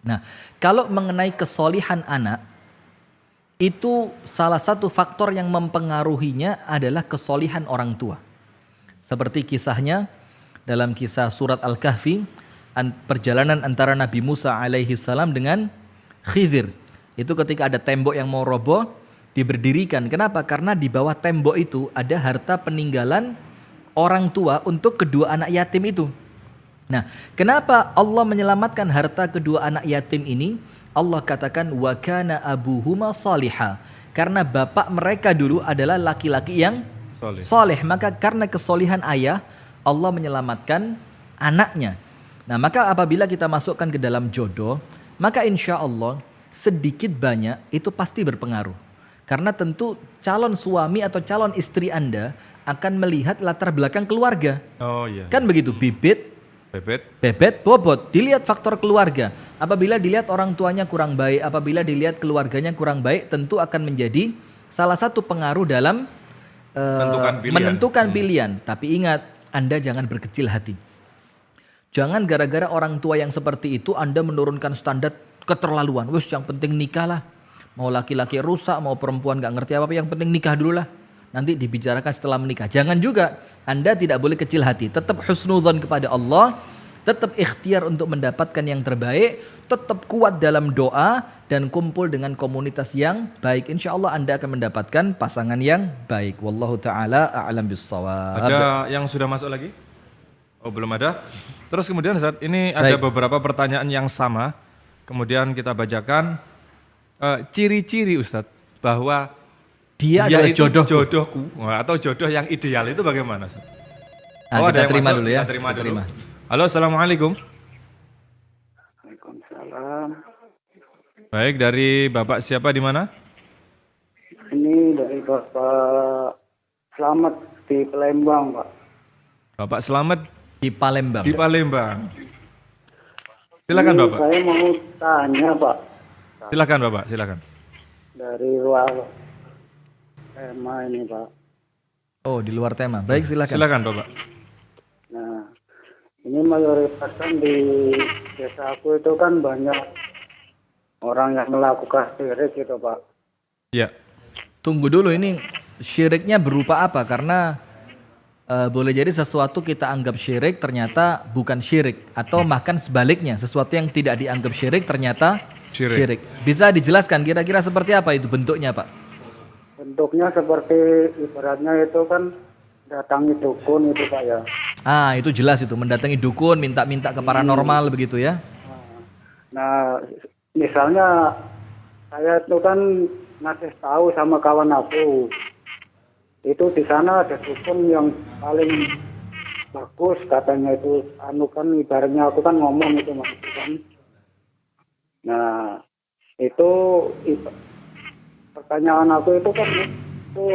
Nah, kalau mengenai kesolihan anak, itu salah satu faktor yang mempengaruhinya adalah kesolihan orang tua. Seperti kisahnya dalam kisah surat Al-Kahfi, perjalanan antara Nabi Musa alaihi salam dengan Khidir. Itu ketika ada tembok yang mau roboh, diberdirikan. Kenapa? Karena di bawah tembok itu ada harta peninggalan orang tua untuk kedua anak yatim itu. Nah, kenapa Allah menyelamatkan harta kedua anak yatim ini? Allah katakan wa kana abuhuma salihah. Karena bapak mereka dulu adalah laki-laki yang soleh. Maka karena kesolihan ayah, Allah menyelamatkan anaknya. Nah, maka apabila kita masukkan ke dalam jodoh, maka insya Allah sedikit banyak itu pasti berpengaruh. Karena tentu calon suami atau calon istri Anda akan melihat latar belakang keluarga. Oh iya. Kan begitu, bebet, bobot. Dilihat faktor keluarga. Apabila dilihat orang tuanya kurang baik, apabila dilihat keluarganya kurang baik, tentu akan menjadi salah satu pengaruh dalam menentukan pilihan. Tapi ingat, Anda jangan berkecil hati. Jangan gara-gara orang tua yang seperti itu Anda menurunkan standar keterlaluan. Wes yang penting nikah lah. Mau laki-laki rusak, mau perempuan gak ngerti apa-apa, yang penting nikah dulu lah. Nanti dibicarakan setelah menikah. Jangan juga, Anda tidak boleh kecil hati. Tetap husnudzon kepada Allah, tetap ikhtiar untuk mendapatkan yang terbaik, tetap kuat dalam doa, dan kumpul dengan komunitas yang baik. Insya Allah Anda akan mendapatkan pasangan yang baik. Wallahu ta'ala a'lam bissawab. Ada yang sudah masuk lagi? Oh, belum ada. Terus kemudian saat ini ada beberapa pertanyaan yang sama. Kemudian kita bacakan ciri-ciri Ustadz bahwa Dia adalah itu jodohku. jodohku atau jodoh yang ideal itu bagaimana Ustadz? Nah, kita yang terima masuk, dulu ya. kita terima Kita dulu. terima. Halo, assalamualaikum. Waalaikumsalam. Baik, dari Bapak siapa di mana? Ini dari Bapak Selamat di Palembang, Pak. Bapak Selamat Di Palembang. di Palembang. Silakan Ini Bapak. saya mau tanya, Pak. Silakan Bapak, silakan. Dari luar tema ini, Pak. Oh, di luar tema. Baik, silakan. Silakan Bapak. Nah, ini mayoritas kan di desa aku itu kan banyak orang yang melakukan syirik gitu, Pak. Ya. Tunggu dulu, ini syiriknya berupa apa? Karena boleh jadi sesuatu kita anggap syirik ternyata bukan syirik. Atau bahkan sebaliknya, sesuatu yang tidak dianggap syirik ternyata syirik. Bisa dijelaskan kira-kira seperti apa itu bentuknya, Pak? Bentuknya seperti ibaratnya itu kan datangi dukun itu, Pak, ya. Ah, itu jelas itu, mendatangi dukun, minta-minta ke paranormal begitu ya. Nah, misalnya saya itu kan ngasih tahu sama kawan aku, itu di sana ada dukun yang paling bagus katanya itu, anu kan ibaratnya aku kan ngomong itu Mas kan. Nah, itu pertanyaan aku itu kan itu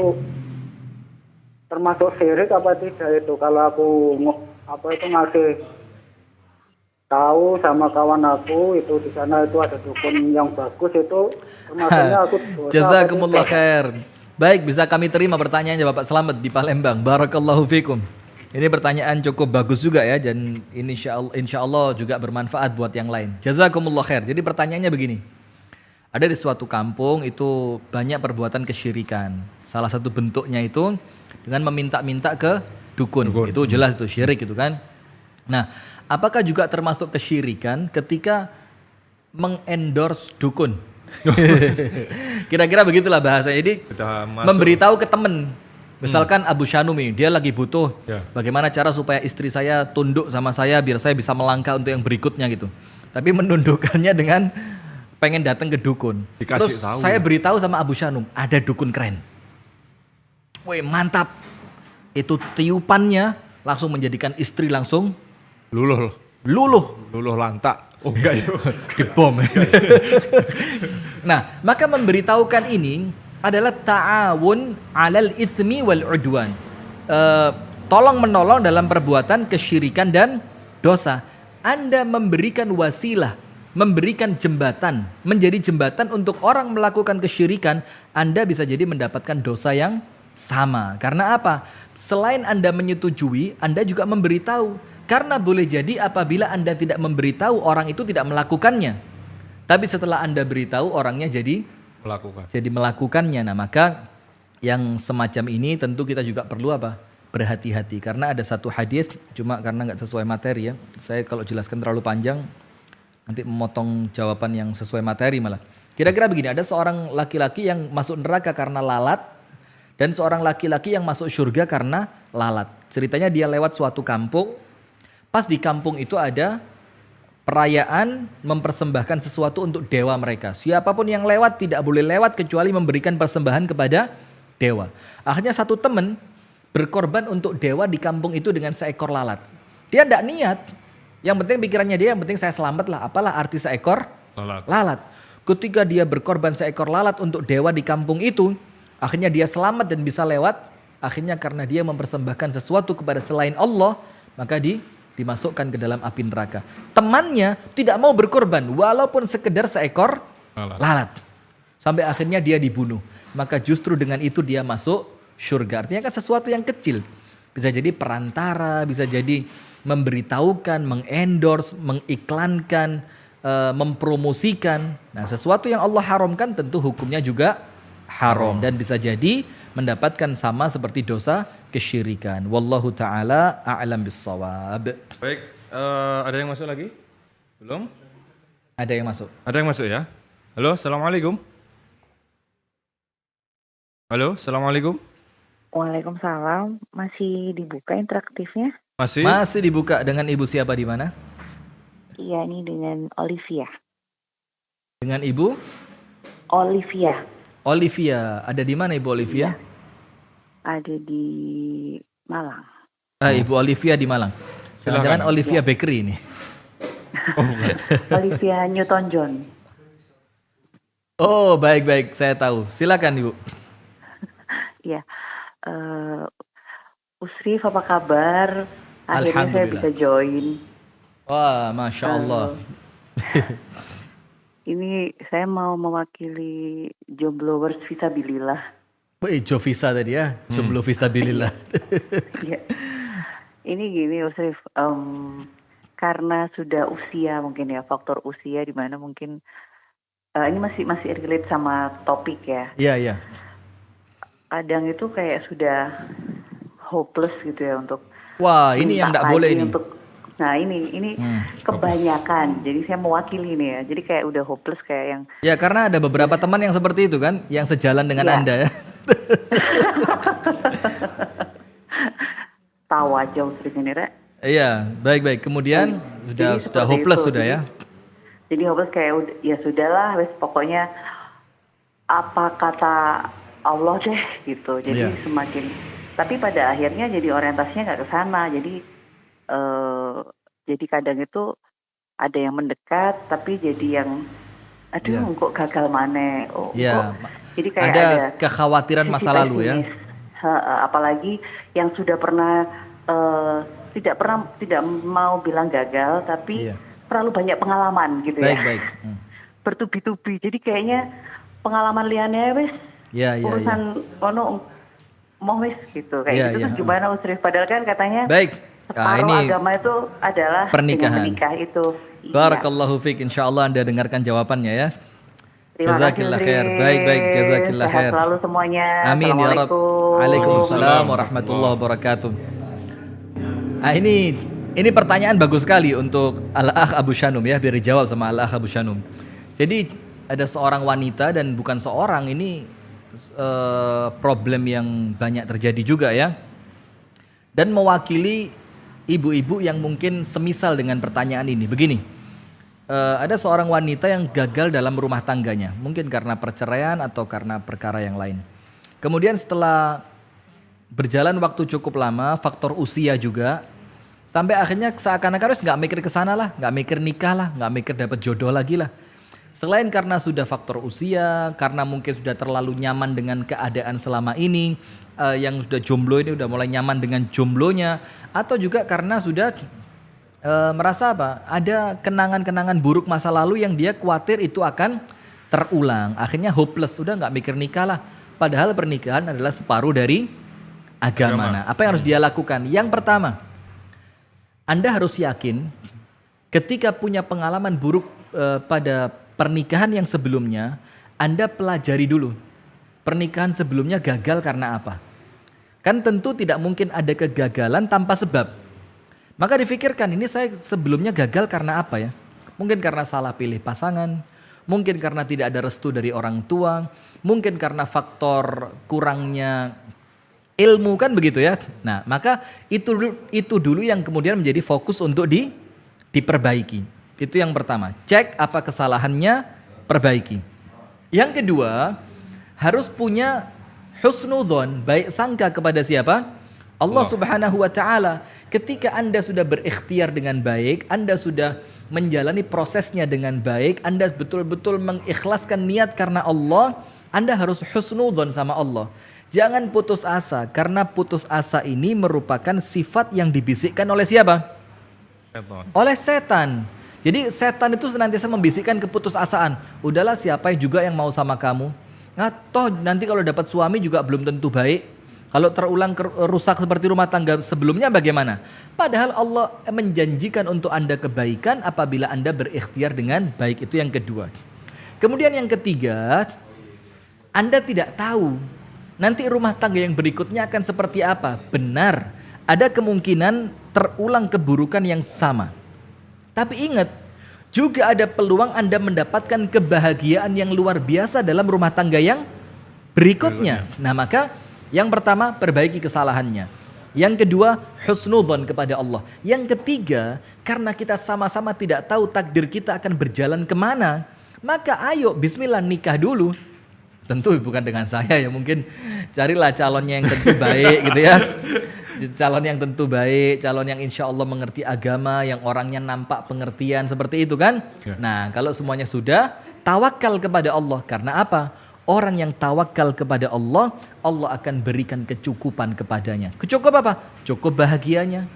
termasuk syirik apa tidak itu kalau aku ngasih tahu sama kawan aku itu di sana itu ada dukun yang bagus itu termasuknya aku dosa. Jazakumullah khair. Baik, bisa kami terima pertanyaannya Bapak Selamat di Palembang. Barakallahu fikum. Ini pertanyaan cukup bagus juga ya, dan ini insya Allah juga bermanfaat buat yang lain. Jazakumullah khair. Jadi pertanyaannya begini. Ada di suatu kampung itu banyak perbuatan kesyirikan. Salah satu bentuknya itu dengan meminta-minta ke dukun. Itu jelas itu syirik itu kan. Nah, apakah juga termasuk kesyirikan ketika mengendorse dukun? Kira-kira begitulah bahasanya. Jadi memberitahu ke temen. Misalkan Abu Syanum ini, dia lagi butuh bagaimana cara supaya istri saya tunduk sama saya biar saya bisa melangkah untuk yang berikutnya gitu. Tapi menundukkannya dengan pengen datang ke dukun. Dikasih Terus tahu. saya beritahu sama Abu Syanum, ada dukun keren. Wih, mantap. Itu tiupannya langsung menjadikan istri langsung Luluh lantak. Oh enggak ya. Dibom. Nah, maka memberitahukan ini adalah ta'awun 'alal itsmi wal 'udwan. Tolong menolong dalam perbuatan kesyirikan dan dosa. Anda memberikan wasilah, memberikan jembatan, menjadi jembatan untuk orang melakukan kesyirikan, Anda bisa jadi mendapatkan dosa yang sama. Karena apa? Selain Anda menyetujui, Anda juga memberitahu. Karena boleh jadi apabila Anda tidak memberitahu, orang itu tidak melakukannya. Tapi setelah Anda beritahu, orangnya jadi melakukannya. Nah, maka yang semacam ini tentu kita juga perlu apa? Berhati-hati. Karena ada satu hadis, cuma karena nggak sesuai materi ya. Saya kalau jelaskan terlalu panjang, nanti memotong jawaban yang sesuai materi malah. Kira-kira begini, ada seorang laki-laki yang masuk neraka karena lalat, dan seorang laki-laki yang masuk surga karena lalat. Ceritanya dia lewat suatu kampung. Pas di kampung itu ada perayaan mempersembahkan sesuatu untuk dewa mereka. Siapapun yang lewat tidak boleh lewat kecuali memberikan persembahan kepada dewa. Akhirnya satu teman berkorban untuk dewa di kampung itu dengan seekor lalat. Dia tidak niat. Yang penting pikirannya dia, yang penting saya selamat lah. Apalah arti seekor lalat. Ketika dia berkorban seekor lalat untuk dewa di kampung itu, akhirnya dia selamat dan bisa lewat. Akhirnya karena dia mempersembahkan sesuatu kepada selain Allah, maka dimasukkan ke dalam api neraka. Temannya tidak mau berkorban walaupun sekedar seekor lalat. Sampai akhirnya dia dibunuh. Maka justru dengan itu dia masuk surga. Artinya kan sesuatu yang kecil. Bisa jadi perantara, bisa jadi memberitahukan, mengendorse, mengiklankan, mempromosikan. Nah, sesuatu yang Allah haramkan tentu hukumnya juga haram dan bisa jadi mendapatkan sama seperti dosa kesyirikan. Wallahu taala a'lam bissawab. Baik, ada yang masuk lagi? Belum? Ada yang masuk. Ada yang masuk ya? Halo, assalamualaikum. Halo, assalamualaikum. Waalaikumsalam. Masih dibuka interaktifnya? Masih? Masih dibuka dengan ibu siapa di mana? Iya, ini dengan Olivia. Dengan ibu Olivia. Olivia. Ada di mana ibu Olivia? Ada di Malang. Ibu Olivia di Malang. Jangan-jangan Olivia Bakery ini. Olivia Newton John. Oh, baik-baik, saya tahu. Silakan ibu. Iya. Usrif, apa kabar? Akhirnya saya bisa join. Wah, Masya Allah. Ini saya mau mewakili Jomblowers Visabilillah. Jovisa tadi ya, jomblo visabilillah. Iya. Ini gini Usrif, karena sudah usia mungkin ya, faktor usia di mana mungkin ini masih relate sama topik ya. Iya, iya. Kadang itu kayak sudah hopeless gitu ya untuk. Wah, ini yang enggak boleh ini. Nah ini kebanyakan. Jadi saya mewakili nih ya. Jadi kayak udah hopeless kayak yang. Ya karena ada beberapa teman yang seperti itu kan, yang sejalan dengan Anda ya. Tahu aja Usrif ini, Rek. Iya, baik-baik. Kemudian sudah hopeless sudah ya. Jadi hopeless kayak ya sudahlah, wes pokoknya apa kata Allah deh gitu. Jadi semakin, tapi pada akhirnya jadi orientasinya nggak ke sana. Jadi kadang itu ada yang mendekat, tapi jadi yang aduh kok gagal mana. Jadi kayak ada kekhawatiran masa lalu ya. Apalagi yang sudah pernah tidak mau bilang gagal, tapi terlalu banyak pengalaman gitu ya. Baik. Bertubi-tubi. Jadi kayaknya pengalaman liane wis urusan mau wis gitu kayak gitu. Terus gimana Usrif? Padahal kan katanya separuh agama itu adalah pernikahan. Menikah itu. Barakallahu fiik. Insyaallah Anda dengarkan jawabannya ya. Terima Jazakillah kasih, khair. Baik, jazakillah khair. Sehat selalu semuanya. Amin ya Rabb. Waalaikumsalam warahmatullahi wabarakatuh. Ini pertanyaan bagus sekali untuk Al-Akh Abu Shanum ya, biar dijawab sama Al-Akh Abu Shanum. Jadi ada seorang wanita dan bukan seorang, ini problem yang banyak terjadi juga ya. Dan mewakili ibu-ibu yang mungkin semisal dengan pertanyaan ini. Begini, ada seorang wanita yang gagal dalam rumah tangganya, mungkin karena perceraian atau karena perkara yang lain. Kemudian setelah berjalan waktu cukup lama, faktor usia juga, sampai akhirnya seakan-akan harus nggak mikir kesana lah, nggak mikir nikah lah, nggak mikir dapat jodoh lagi lah. Selain karena sudah faktor usia, karena mungkin sudah terlalu nyaman dengan keadaan selama ini, yang sudah jomblo ini udah mulai nyaman dengan jomblonya, atau juga karena sudah merasa ada kenangan-kenangan buruk masa lalu yang dia khawatir itu akan terulang. Akhirnya hopeless, udah nggak mikir nikah lah. Padahal pernikahan adalah separuh dari agama. Nah, apa yang harus dia lakukan? Yang pertama, Anda harus yakin ketika punya pengalaman buruk pada pernikahan yang sebelumnya, Anda pelajari dulu. Pernikahan sebelumnya gagal karena apa? Kan tentu tidak mungkin ada kegagalan tanpa sebab. Maka difikirkan, ini saya sebelumnya gagal karena apa ya? Mungkin karena salah pilih pasangan, mungkin karena tidak ada restu dari orang tua, mungkin karena faktor kurangnya ilmu, kan begitu ya. Nah, maka itu dulu yang kemudian menjadi fokus untuk diperbaiki. Itu yang pertama, cek apa kesalahannya, perbaiki. Yang kedua, harus punya husnudzon, baik sangka kepada siapa? Allah Subhanahu wa taala. Ketika Anda sudah berikhtiar dengan baik, Anda sudah menjalani prosesnya dengan baik, Anda betul-betul mengikhlaskan niat karena Allah, Anda harus husnudzon sama Allah. Jangan putus asa, karena putus asa ini merupakan sifat yang dibisikkan oleh siapa? Oleh setan. Jadi setan itu senantiasa membisikkan keputusasaan. Udahlah, siapa juga yang mau sama kamu? Nah, toh nanti kalau dapat suami juga belum tentu baik. Kalau terulang rusak seperti rumah tangga sebelumnya bagaimana? Padahal Allah menjanjikan untuk Anda kebaikan apabila Anda berikhtiar dengan baik. Itu yang kedua. Kemudian yang ketiga, Anda tidak tahu nanti rumah tangga yang berikutnya akan seperti apa. Benar, ada kemungkinan terulang keburukan yang sama. Tapi ingat, juga ada peluang Anda mendapatkan kebahagiaan yang luar biasa dalam rumah tangga yang berikutnya. Nah, maka yang pertama, perbaiki kesalahannya. Yang kedua, husnudzon kepada Allah. Yang ketiga, karena kita sama-sama tidak tahu takdir kita akan berjalan kemana, maka ayo bismillah nikah dulu. Tentu bukan dengan saya ya, mungkin carilah calonnya yang tentu baik gitu ya. Calon yang tentu baik, calon yang insya Allah mengerti agama, yang orangnya nampak pengertian seperti itu kan. Nah, kalau semuanya sudah, tawakal kepada Allah. Karena apa? Orang yang tawakal kepada Allah, Allah akan berikan kecukupan kepadanya. Kecukup apa? Cukup bahagianya,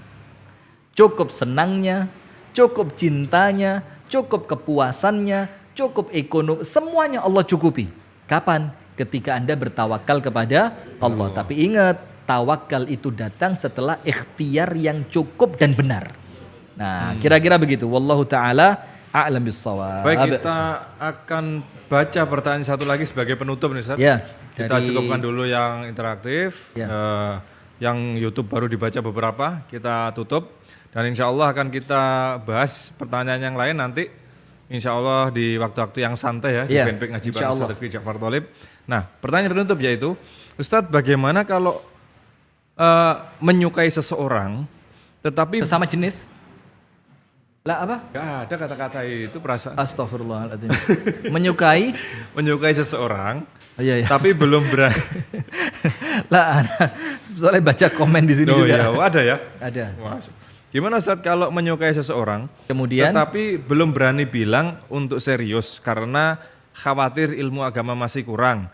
cukup senangnya, cukup cintanya, cukup kepuasannya, cukup ekonomi, semuanya Allah cukupi. Kapan? Ketika Anda bertawakal kepada Allah. Tapi ingat, tawakal itu datang setelah ikhtiar yang cukup dan benar. Nah, kira-kira begitu. Wallahu ta'ala a'lam bissawab. Baik, kita akan baca pertanyaan satu lagi sebagai penutup nih Ustaz. Ya, kita cukupkan dulu yang interaktif. Ya. Yang YouTube baru dibaca beberapa, kita tutup. Dan insya Allah akan kita bahas pertanyaan yang lain nanti. Insya Allah di waktu-waktu yang santai ya, di fanpage Ngaji Bareng Ustaz Rifki Ja'far Tholib. Nah, pertanyaan penutup yaitu, Ustadz bagaimana kalau menyukai seseorang tetapi sesama jenis? Lah apa? Gak ada kata-kata itu, perasaan. Astagfirullahaladzim. menyukai seseorang, iya. Tapi belum berani. Lah, soalnya baca komen di sini juga. Iya, ada ya? Ada. Wah, gimana Ustaz kalau menyukai seseorang, kemudian tetapi belum berani bilang untuk serius karena khawatir ilmu agama masih kurang,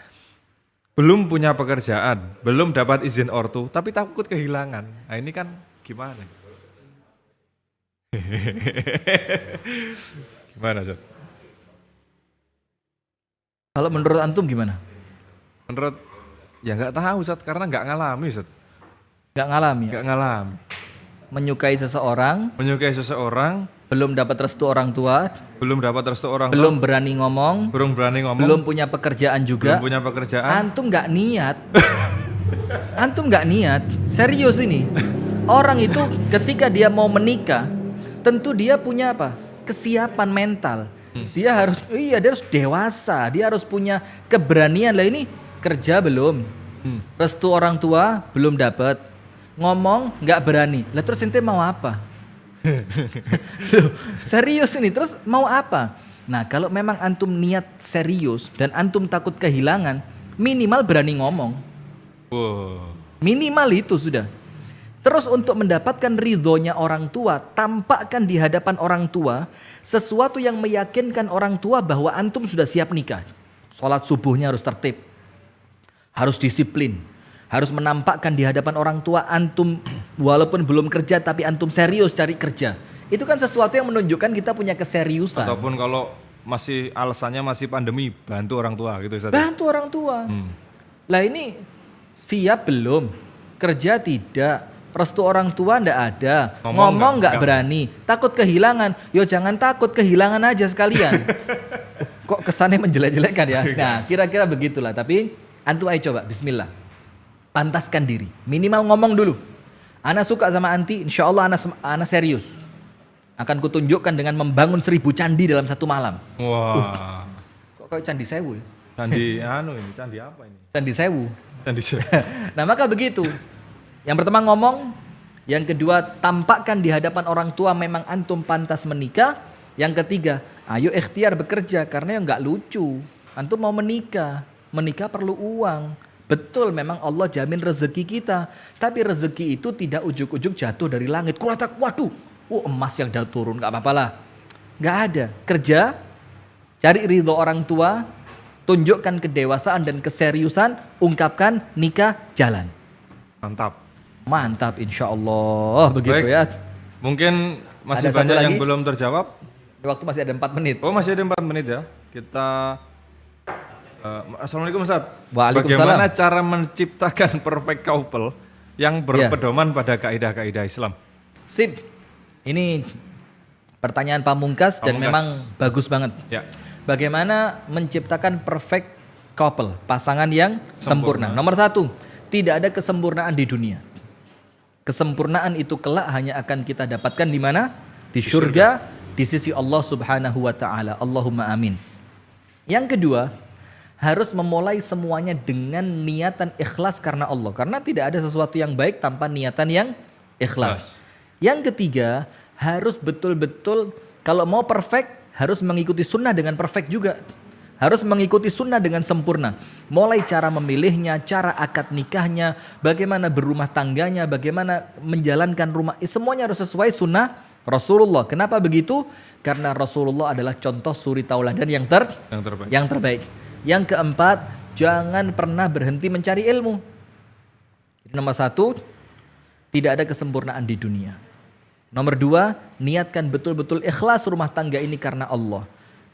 belum punya pekerjaan, belum dapat izin ortu, tapi takut kehilangan. Nah ini kan gimana? Gimana Ustaz? Kalau menurut antum gimana? Menurut ya nggak tahu Ustaz, karena nggak ngalami Ustaz. Nggak ngalami. Nggak ngalami. Menyukai seseorang, belum dapat restu orang tua, belum berani ngomong, belum punya pekerjaan juga, antum nggak niat, serius ini. Orang itu ketika dia mau menikah, tentu dia punya apa? Kesiapan mental. Dia harus dewasa, dia harus punya keberanian. Lah ini kerja belum, restu orang tua belum dapat. Ngomong nggak berani, lah terus ente mau apa? Loh, serius ini, terus mau apa? Nah kalau memang antum niat serius dan antum takut kehilangan, minimal berani ngomong. Minimal itu sudah. Terus untuk mendapatkan ridhonya orang tua, tampakkan di hadapan orang tua sesuatu yang meyakinkan orang tua bahwa antum sudah siap nikah. Sholat subuhnya harus tertib, harus disiplin. Harus menampakkan di hadapan orang tua antum walaupun belum kerja tapi antum serius cari kerja. Itu kan sesuatu yang menunjukkan kita punya keseriusan. Ataupun kalau masih alasannya masih pandemi, bantu orang tua gitu Ustaz. Bantu orang tua. Lah ini siap belum? Kerja tidak. Restu orang tua ndak ada. Ngomong nggak berani. Takut kehilangan. Yo jangan takut, kehilangan aja sekalian. Kok kesannya menjelek-jelekkan ya? Nah kira-kira begitulah. Tapi antum ayo coba, bismillah. Pantaskan diri, minimal ngomong dulu. Ana suka sama anti, insya Allah ana serius. Akan kutunjukkan dengan membangun 1000 candi dalam satu malam. Wah. Kok kayak candi sewu ya? Candi apa ini? Candi sewu. Candi sewu. Nah maka begitu. Yang pertama ngomong, yang kedua tampakkan di hadapan orang tua memang antum pantas menikah. Yang ketiga, ayo ikhtiar bekerja karena yang nggak lucu. Antum mau menikah perlu uang. Betul memang Allah jamin rezeki kita. Tapi rezeki itu tidak ujuk-ujuk jatuh dari langit. Kuratak, waduh, emas yang dah turun, gak apa-apa lah. Gak ada. Kerja, cari ridho orang tua, tunjukkan kedewasaan dan keseriusan, ungkapkan, nikah, jalan. Mantap insya Allah. Begitu. Baik. Ya. Mungkin masih ada banyak yang belum terjawab. Waktu masih ada 4 menit. Oh masih ada 4 menit ya. Kita Assalamualaikum Ustaz. Waalaikumsalam. Bagaimana cara menciptakan perfect couple yang berpedoman pada kaidah-kaidah Islam? Sip. Ini pertanyaan pamungkas dan memang bagus banget. Ya. Bagaimana menciptakan perfect couple, pasangan yang sempurna. Nomor 1, tidak ada kesempurnaan di dunia. Kesempurnaan itu kelak hanya akan kita dapatkan di mana? Di surga, di sisi Allah Subhanahu wa taala. Allahumma amin. Yang kedua, harus memulai semuanya dengan niatan ikhlas karena Allah. Karena tidak ada sesuatu yang baik tanpa niatan yang ikhlas. Yang ketiga, harus betul-betul kalau mau perfect, harus mengikuti sunnah dengan perfect juga. Harus mengikuti sunnah dengan sempurna. Mulai cara memilihnya, cara akad nikahnya, bagaimana berumah tangganya, bagaimana menjalankan rumah. Semuanya harus sesuai sunnah Rasulullah. Kenapa begitu? Karena Rasulullah adalah contoh suri tauladan yang terbaik. Yang keempat, jangan pernah berhenti mencari ilmu. Nomor 1, tidak ada kesempurnaan di dunia. Nomor 2, niatkan betul-betul ikhlas rumah tangga ini karena Allah.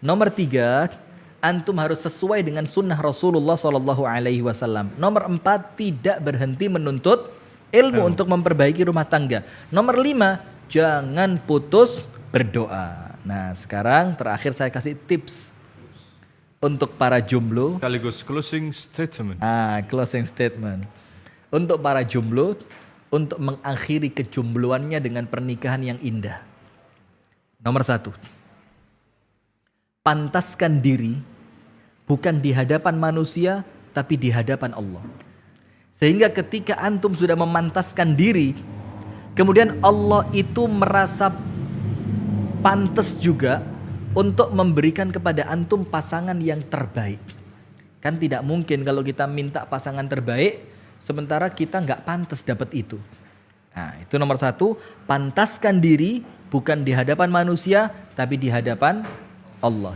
Nomor 3, antum harus sesuai dengan sunnah Rasulullah SAW. Nomor 4, tidak berhenti menuntut ilmu untuk memperbaiki rumah tangga. Nomor 5, jangan putus berdoa. Nah sekarang terakhir saya kasih tips untuk para jomblo. Sekaligus closing statement. Closing statement. Untuk para jomblo, untuk mengakhiri kejombloannya dengan pernikahan yang indah. Nomor 1, pantaskan diri bukan di hadapan manusia tapi di hadapan Allah. Sehingga ketika antum sudah memantaskan diri, kemudian Allah itu merasa pantas juga untuk memberikan kepada antum pasangan yang terbaik. Kan tidak mungkin kalau kita minta pasangan terbaik sementara kita nggak pantas dapat itu. Nah itu nomor 1, pantaskan diri bukan di hadapan manusia tapi di hadapan Allah.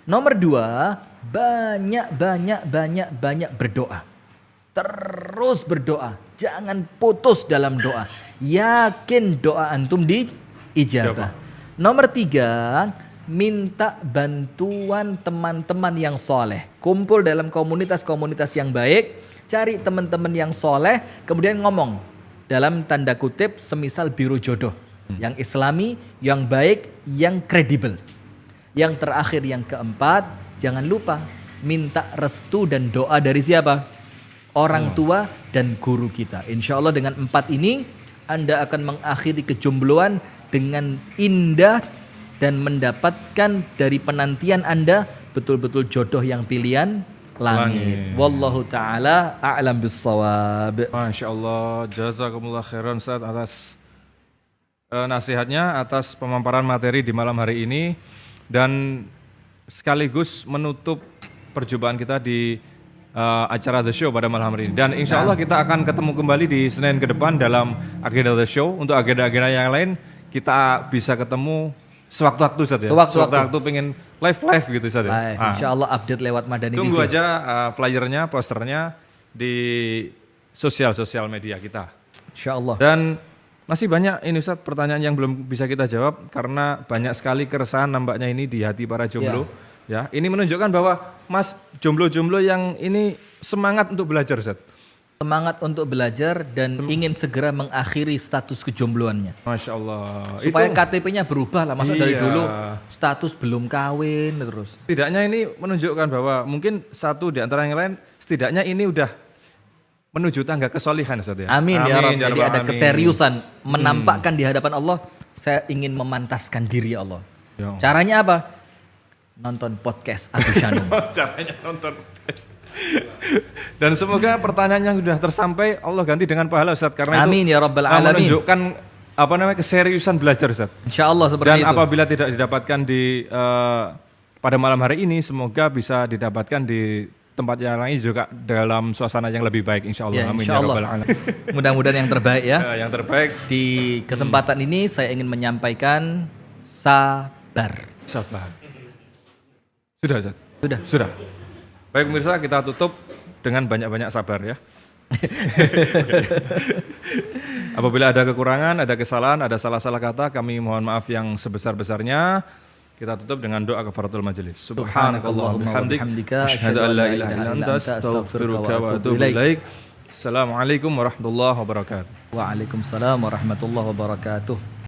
Nomor 2, banyak berdoa. Terus berdoa, jangan putus dalam doa. Yakin doa antum diijabah. Nomor 3, minta bantuan teman-teman yang soleh. Kumpul dalam komunitas-komunitas yang baik, cari teman-teman yang soleh, kemudian ngomong dalam tanda kutip semisal biro jodoh. Yang islami, yang baik, yang kredibel. Yang terakhir, yang keempat, jangan lupa minta restu dan doa dari siapa? Orang tua dan guru kita. Insya Allah dengan 4 ini Anda akan mengakhiri kejombloan dengan indah dan mendapatkan dari penantian Anda betul-betul jodoh yang pilihan langit. Wallahu ta'ala a'lam bissawab. Masya Allah, jazakumullah khairan Ustaz atas nasihatnya, atas pemaparan materi di malam hari ini, dan sekaligus menutup perjumpaan kita di acara The Show pada malam hari ini. Dan insya Allah kita akan ketemu kembali di Senin ke depan dalam agenda The Show. Untuk agenda-agenda yang lain kita bisa ketemu sewaktu-waktu Ustaz ya. Sewaktu-waktu pengen live gitu Ustaz ya. Insya Allah update lewat Madani TV. Tunggu aja flyernya, posternya di sosial media kita. Insya Allah. Dan masih banyak ini Ustaz pertanyaan yang belum bisa kita jawab karena banyak sekali keresahan nampaknya ini di hati para jomblo. Ya, ini menunjukkan bahwa Mas jomblo-jomblo yang ini semangat untuk belajar Ustaz. Semangat untuk belajar dan ingin segera mengakhiri status kejombloannya. Masya Allah. Supaya KTP-nya berubah lah, masa dari dulu status belum kawin terus. Setidaknya ini menunjukkan bahwa mungkin satu di antara yang lain, setidaknya ini udah menuju tangga kesolihan Ustaz ya. Amin ya Rabb. Jadi ada keseriusan menampakkan di hadapan Allah, saya ingin memantaskan diri Allah. Caranya apa? Nonton podcast Agus Shanum. Caranya nonton podcast. Dan semoga pertanyaan yang sudah tersampai Allah ganti dengan pahala Ustaz, karena amin itu ya Rabbal Alamin. Menunjukkan keseriusan belajar Ustaz. Insyaallah seperti itu. Dan apabila tidak didapatkan di pada malam hari ini, semoga bisa didapatkan di tempat yang lain juga dalam suasana yang lebih baik insyaallah. Amin ya Rabbal Alamin. Mudah-mudahan yang terbaik ya. Yang terbaik. Di kesempatan ini saya ingin menyampaikan sabar. Sudah Ustaz? Sudah. Baik pemirsa, kita tutup dengan banyak-banyak sabar ya. Apabila ada kekurangan, ada kesalahan, ada salah-salah kata, kami mohon maaf yang sebesar-besarnya. Kita tutup dengan doa kafaratul majelis. Subhanakallahumma wa bihamdika asyhadu an la ilaha illa anta astaghfiruka wa atubu ilaik. Assalamualaikum warahmatullahi wabarakatuh. Waalaikumsalam warahmatullahi wabarakatuh.